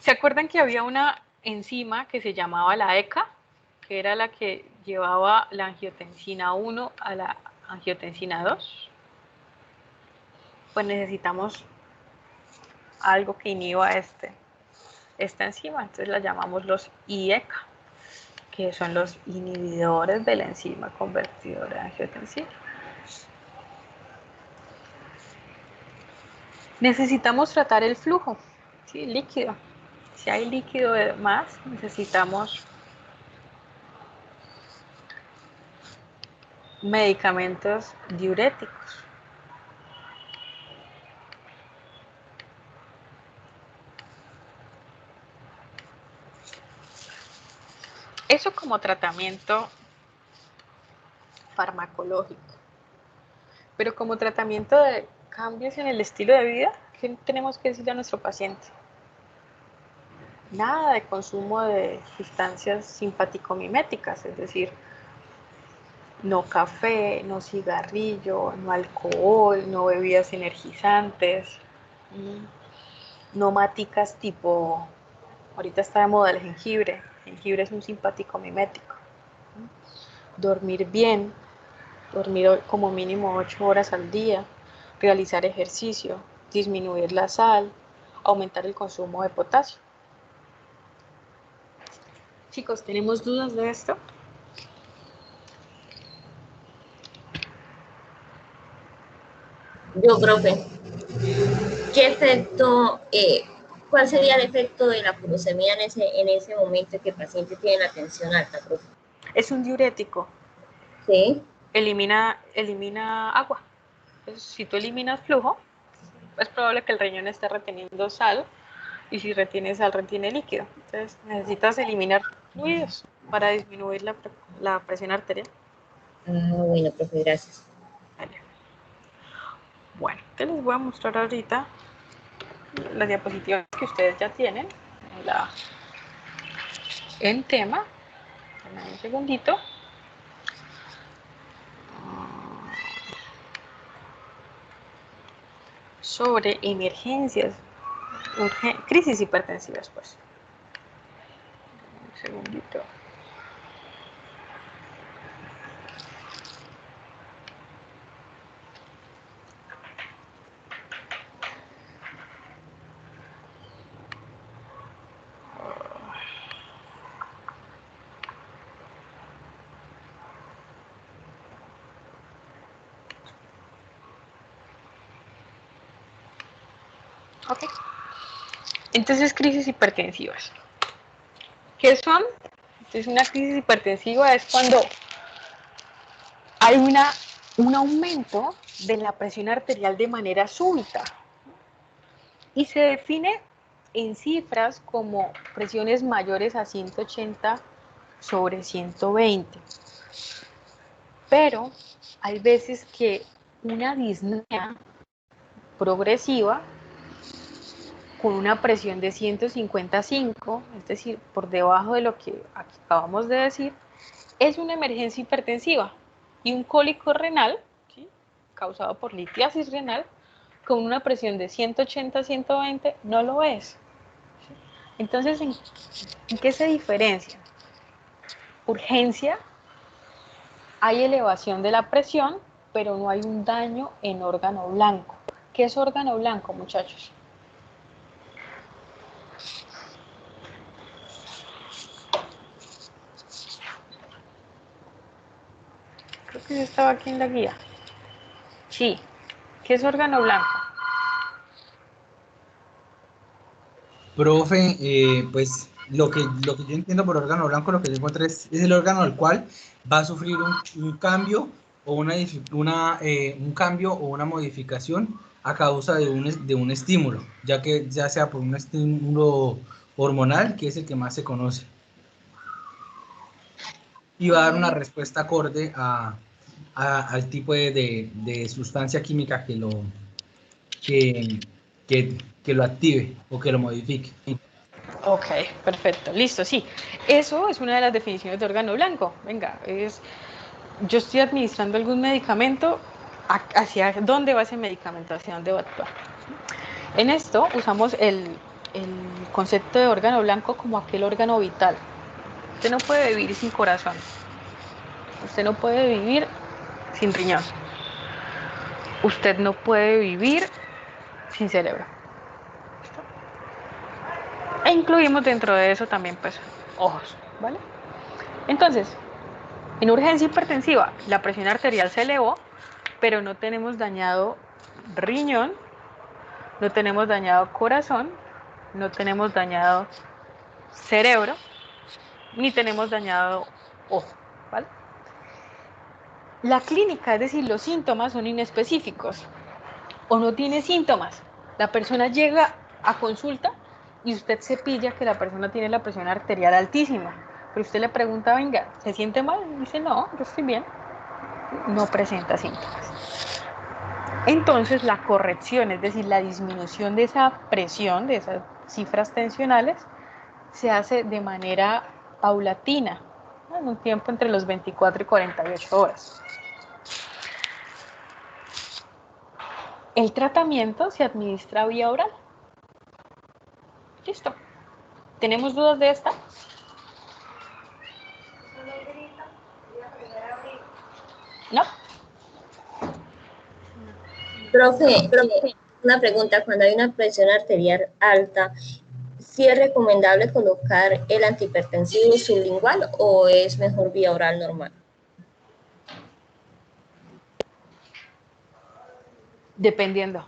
¿Se acuerdan que había una enzima que se llamaba la ECA, que era la que llevaba la angiotensina 1 a la angiotensina 2? Pues necesitamos algo que inhiba esta enzima, entonces la llamamos los IECA, que son los inhibidores de la enzima convertidora de angiotensina. Necesitamos tratar el flujo, ¿sí? Líquido. Si hay líquido de más, necesitamos medicamentos diuréticos. Eso como tratamiento farmacológico. Pero como tratamiento de cambios en el estilo de vida, ¿qué tenemos que decirle a nuestro paciente? Nada de consumo de sustancias simpaticomiméticas, es decir, no café, no cigarrillo, no alcohol, no bebidas energizantes, no maticas tipo, ahorita está de moda el jengibre. El jengibre es un simpaticomimético. Dormir bien, dormir como mínimo 8 horas al día, realizar ejercicio, disminuir la sal, aumentar el consumo de potasio. Chicos, ¿tenemos dudas de esto? Yo, profe, ¿qué efecto, cuál sería el efecto de la furosemida en ese momento que el paciente tiene la tensión alta, profe? Es un diurético. Sí. Elimina agua. Entonces, si tú eliminas flujo, es probable que el riñón esté reteniendo sal, y si retiene sal, retiene líquido. Entonces necesitas eliminar fluidos para disminuir la presión arterial. Bueno, profe, gracias. Vale. Bueno, te les voy a mostrar ahorita las diapositivas que ustedes ya tienen en tema. Dame un segundito. Sobre emergencias, crisis hipertensivas, pues. Un segundito. Ok. Entonces, crisis hipertensivas. ¿Qué son? Entonces, una crisis hipertensiva es cuando hay un aumento de la presión arterial de manera súbita. Y se define en cifras como presiones mayores a 180/120. Pero hay veces que una disnea progresiva con una presión de 155, es decir, por debajo de lo que acabamos de decir, es una emergencia hipertensiva. Y un cólico renal, ¿sí?, causado por litiasis renal, con una presión de 180/120 no lo es. ¿Sí? Entonces, ¿en qué se diferencia? Urgencia, hay elevación de la presión, pero no hay un daño en órgano blanco. ¿Qué es órgano blanco, muchachos? Creo que estaba aquí en la guía. Sí. ¿Qué es órgano blanco? Profe, pues lo que yo entiendo por órgano blanco, lo que yo encuentro es el órgano al cual va a sufrir un cambio o un cambio o una modificación a causa de un estímulo, ya sea por un estímulo hormonal, que es el que más se conoce. y va a dar una respuesta acorde al tipo de sustancia química que lo active o que lo modifique. Ok, perfecto, listo, sí. Eso es una de las definiciones de órgano blanco. Venga, yo estoy administrando algún medicamento, ¿hacia dónde va ese medicamento? ¿Hacia dónde va a actuar? En esto usamos el concepto de órgano blanco como aquel órgano vital. Usted no puede vivir sin corazón. Usted no puede vivir sin riñón. Usted no puede vivir sin cerebro. ¿Listo? E incluimos dentro de eso también, pues, ojos, ¿vale? Entonces, en urgencia hipertensiva, la presión arterial se elevó, pero no tenemos dañado riñón, no tenemos dañado corazón, no tenemos dañado cerebro, ni tenemos dañado ojo, ¿vale? La clínica, es decir, los síntomas son inespecíficos o no tiene síntomas. La persona llega a consulta y usted se pilla que la persona tiene la presión arterial altísima, pero usted le pregunta, venga, ¿se siente mal? Y dice, no, yo estoy bien. No presenta síntomas. Entonces la corrección, es decir, la disminución de esa presión, de esas cifras tensionales, se hace de manera paulatina, ¿no? En un tiempo entre los 24 y 48 horas. El tratamiento se administra vía oral. Listo. ¿Tenemos dudas de esta? ¿No? Profe, una pregunta, cuando hay una presión arterial alta, ¿sí es recomendable colocar el antihipertensivo sublingual o es mejor vía oral normal? Dependiendo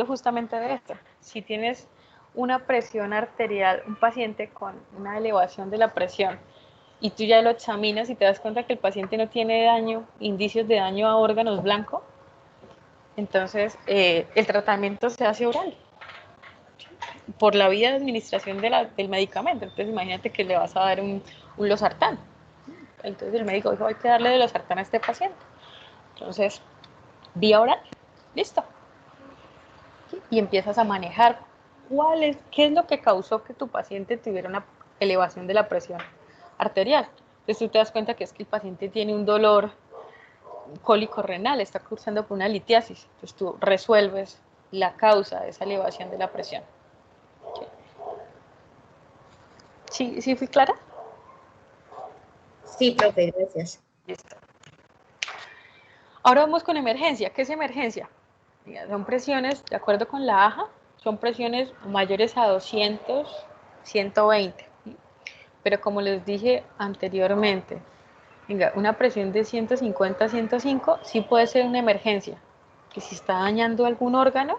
justamente de esto. Si tienes una presión arterial, un paciente con una elevación de la presión, y tú ya lo examinas y te das cuenta que el paciente no tiene daño, indicios de daño a órganos blancos, entonces el tratamiento se hace oral, por la vía de administración del medicamento. Entonces imagínate que le vas a dar un losartán. Entonces el médico dijo, hay que darle de losartán a este paciente. Entonces, vía oral, listo. Y empiezas a manejar qué es lo que causó que tu paciente tuviera una elevación de la presión arterial. Entonces tú te das cuenta que es que el paciente tiene un dolor cólico renal, está cursando por una litiasis. Entonces tú resuelves la causa de esa elevación de la presión. ¿Sí fui clara? Sí, profe, gracias. Listo. Ahora vamos con emergencia. ¿Qué es emergencia? Son presiones, de acuerdo con la AJA, son presiones mayores a 200, 120. Pero como les dije anteriormente, una presión de 150, 105 sí puede ser una emergencia, que si está dañando algún órgano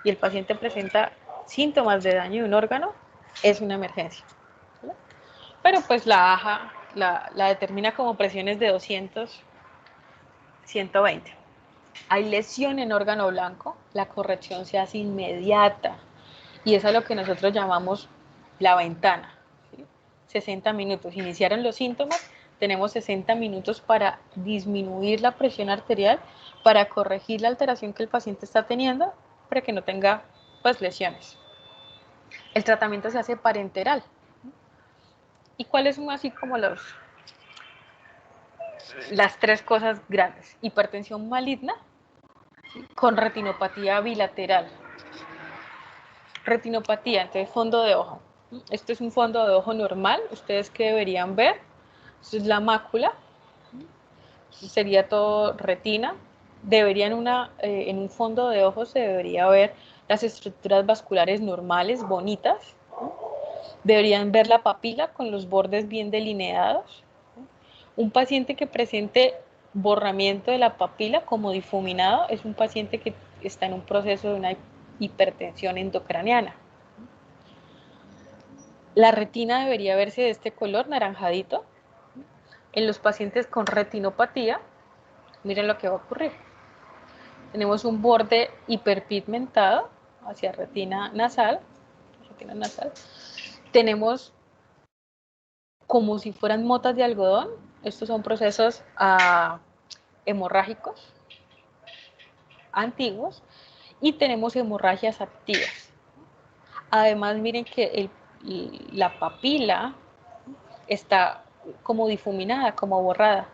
y el paciente presenta síntomas de daño de un órgano, es una emergencia. ¿Vale? Pero pues la AJA la determina como presiones de 200, 120. Hay lesión en órgano blanco, la corrección se hace inmediata y eso es lo que nosotros llamamos la ventana. ¿Sí? 60 minutos. Iniciaron los síntomas, tenemos 60 minutos para disminuir la presión arterial, para corregir la alteración que el paciente está teniendo, para que no tenga pues lesiones. El tratamiento se hace parenteral. ¿Y cuáles son así como las tres cosas grandes? Hipertensión maligna con retinopatía bilateral. Retinopatía, entonces fondo de ojo. Esto es un fondo de ojo normal. ¿Ustedes qué deberían ver? Esto es la mácula. Esto sería todo retina. Deberían en un fondo de ojo se debería ver las estructuras vasculares normales, bonitas. Deberían ver la papila con los bordes bien delineados. Un paciente que presente borramiento de la papila como difuminado es un paciente que está en un proceso de una hipertensión endocraniana. La retina debería verse de este color naranjadito. En los pacientes con retinopatía, miren lo que va a ocurrir. Tenemos un borde hiperpigmentado hacia retina nasal. Tenemos como si fueran motas de algodón. Estos son procesos hemorrágicos antiguos, y tenemos hemorragias activas. Además, miren que la papila está como difuminada, como borrada.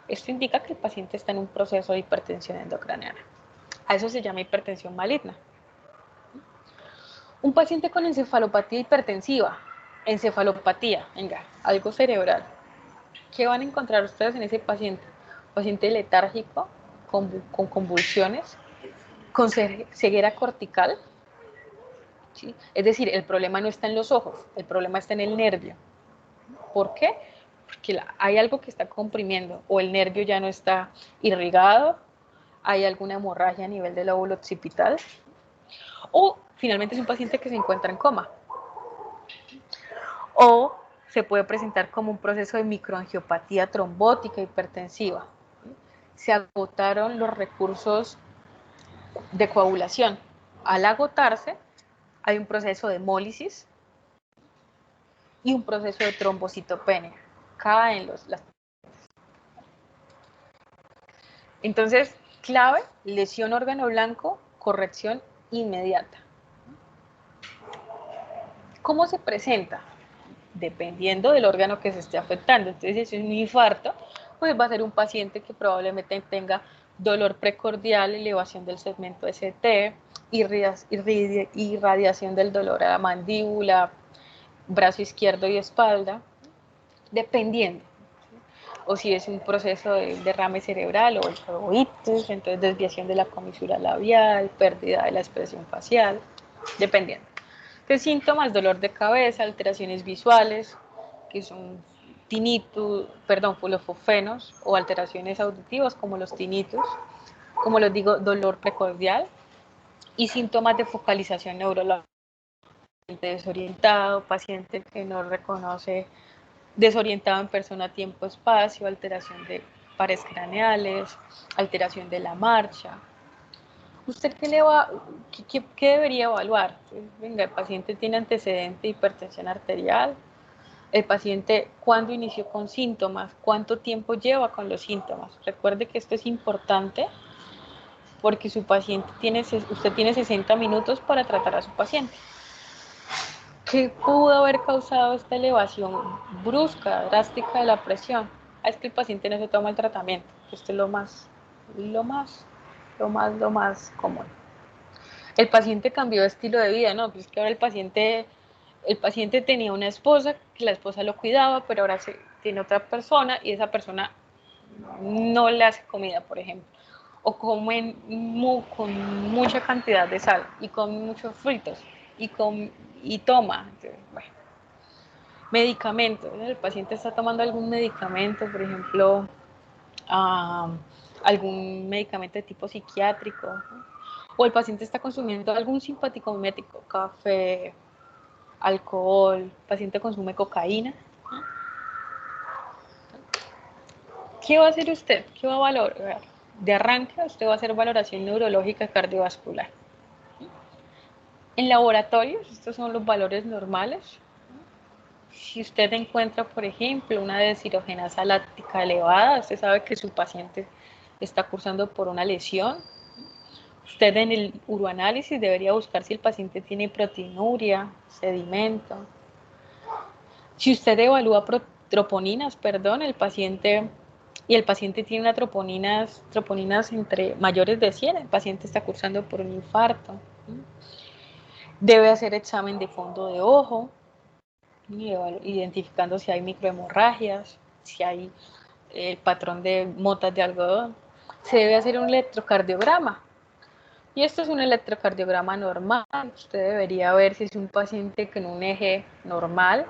Esto indica que el paciente está en un proceso de hipertensión endocraniana. A eso se llama hipertensión maligna. Un paciente con encefalopatía hipertensiva, venga, algo cerebral. ¿Qué van a encontrar ustedes en ese paciente? Paciente letárgico, con convulsiones, con ceguera cortical. ¿Sí? Es decir, el problema no está en los ojos, el problema está en el nervio. ¿Por qué? Porque hay algo que está comprimiendo, o el nervio ya no está irrigado, hay alguna hemorragia a nivel del lóbulo occipital, o finalmente es un paciente que se encuentra en coma. O se puede presentar como un proceso de microangiopatía trombótica hipertensiva. Se agotaron los recursos de coagulación. Al agotarse, hay un proceso de hemólisis y un proceso de trombocitopenia. Caen las. Entonces, clave, lesión órgano blanco, corrección inmediata. ¿Cómo se presenta? Dependiendo del órgano que se esté afectando. Entonces, si es un infarto, pues va a ser un paciente que probablemente tenga dolor precordial, elevación del segmento ST, irradiación del dolor a la mandíbula, brazo izquierdo y espalda, dependiendo. O si es un proceso de derrame cerebral o el carboitis, entonces desviación de la comisura labial, pérdida de la expresión facial, dependiendo. Entonces, síntomas: dolor de cabeza, alteraciones visuales, que son los fosfenos, o alteraciones auditivas como los tinnitus, como les digo, dolor precordial, y síntomas de focalización neurológica. Paciente desorientado, paciente que no reconoce, desorientado en persona, tiempo, espacio, alteración de pares craneales, alteración de la marcha. ¿Usted qué debería evaluar? Venga, el paciente tiene antecedente de hipertensión arterial. El paciente, ¿cuándo inició con síntomas? ¿Cuánto tiempo lleva con los síntomas? Recuerde que esto es importante porque usted tiene 60 minutos para tratar a su paciente. ¿Qué pudo haber causado esta elevación brusca, drástica de la presión? Es que el paciente no se toma el tratamiento. Esto es lo más común. El paciente cambió de estilo de vida, ¿no? Pues es que ahora el paciente tenía una esposa, que la esposa lo cuidaba, pero ahora tiene otra persona y esa persona no le hace comida, por ejemplo. O comen con mucha cantidad de sal y con muchos fritos y toma. Entonces, bueno. Medicamentos. El paciente está tomando algún medicamento, por ejemplo, algún medicamento de tipo psiquiátrico, ¿no? O el paciente está consumiendo algún simpático mimético, café, alcohol, el paciente consume cocaína. ¿Qué va a hacer usted? ¿Qué va a valorar? De arranque, usted va a hacer valoración neurológica cardiovascular. En laboratorios, estos son los valores normales. Si usted encuentra, por ejemplo, una deshidrogenasa láctica elevada, usted sabe que su paciente está cursando por una lesión. Usted en el uroanálisis debería buscar si el paciente tiene proteinuria, sedimento. Si usted evalúa troponinas, el paciente tiene una troponinas entre mayores de 100, el paciente está cursando por un infarto. Debe hacer examen de fondo de ojo, identificando si hay microhemorragias, si hay el patrón de motas de algodón. Se debe hacer un electrocardiograma. Y esto es un electrocardiograma normal. Usted debería ver si es un paciente con un eje normal.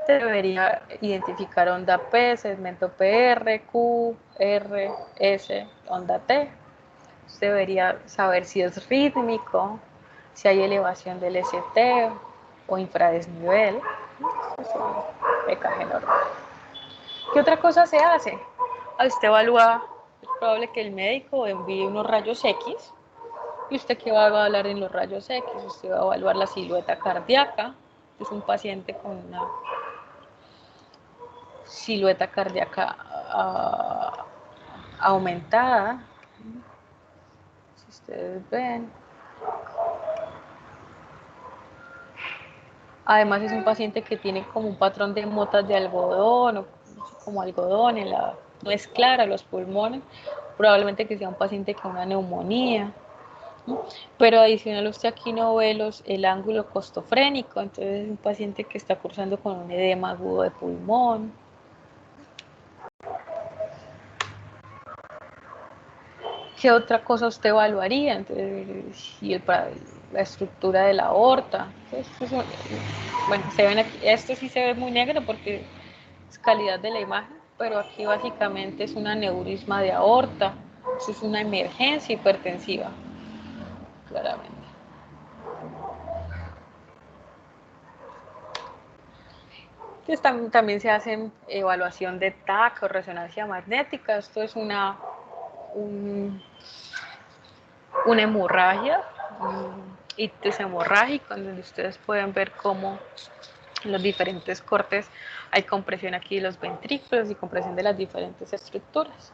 Debería identificar onda P, segmento PR, Q, R, S, onda T. Usted debería saber si es rítmico, si hay elevación del ST o infradesnivel. Eso es un EKG normal. ¿Qué otra cosa se hace? Usted evalúa, es probable que el médico envíe unos rayos X. ¿Y usted qué va a evaluar en los rayos X? Usted va a evaluar la silueta cardíaca. Es un paciente con silueta cardíaca aumentada. Si ustedes ven. Además es un paciente que tiene como un patrón de motas de algodón o como algodón, no es clara los pulmones, probablemente que sea un paciente con una neumonía. Pero adicional usted aquí no ve el ángulo costofrénico, entonces es un paciente que está cursando con un edema agudo de pulmón. ¿Qué otra cosa usted evaluaría? Entonces, si la estructura de la aorta. Entonces, bueno, se ven aquí, esto sí se ve muy negro porque es calidad de la imagen, pero aquí básicamente es un aneurisma de aorta. Eso es una emergencia hipertensiva, claramente. Entonces, también se hacen evaluación de TAC o resonancia magnética. Esto es una hemorragia, un ictus hemorrágico, donde ustedes pueden ver cómo en los diferentes cortes hay compresión aquí de los ventrículos y compresión de las diferentes estructuras.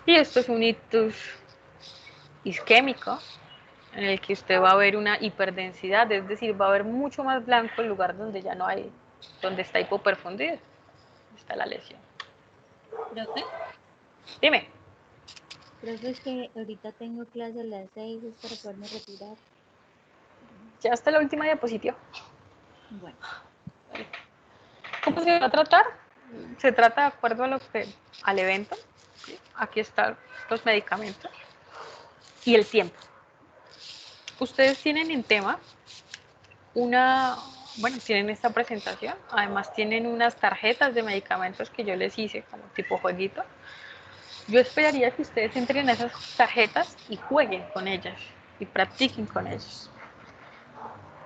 Y esto es un ictus isquémico, en el que usted va a ver una hiperdensidad, es decir, va a haber mucho más blanco en lugar donde ya no hay, donde está hipoperfundido. Está la lesión. ¿Profe? Dime. Profe, es que ahorita tengo clase a las 6, es para poderme retirar. Ya está la última diapositiva. Bueno. ¿Cómo se va a tratar? Se trata de acuerdo al evento. Aquí están los medicamentos y el tiempo. Ustedes tienen en tema tienen esta presentación, además tienen unas tarjetas de medicamentos que yo les hice como tipo jueguito. Yo esperaría que ustedes entren a esas tarjetas y jueguen con ellas y practiquen con ellas.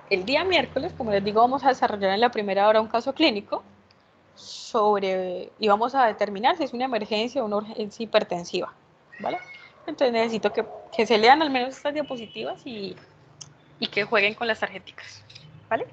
El día miércoles, como les digo, vamos a desarrollar en la primera hora un caso clínico y vamos a determinar si es una emergencia o una urgencia hipertensiva, ¿vale? Entonces necesito que se lean al menos estas diapositivas y que jueguen con las tarjeticas, ¿vale?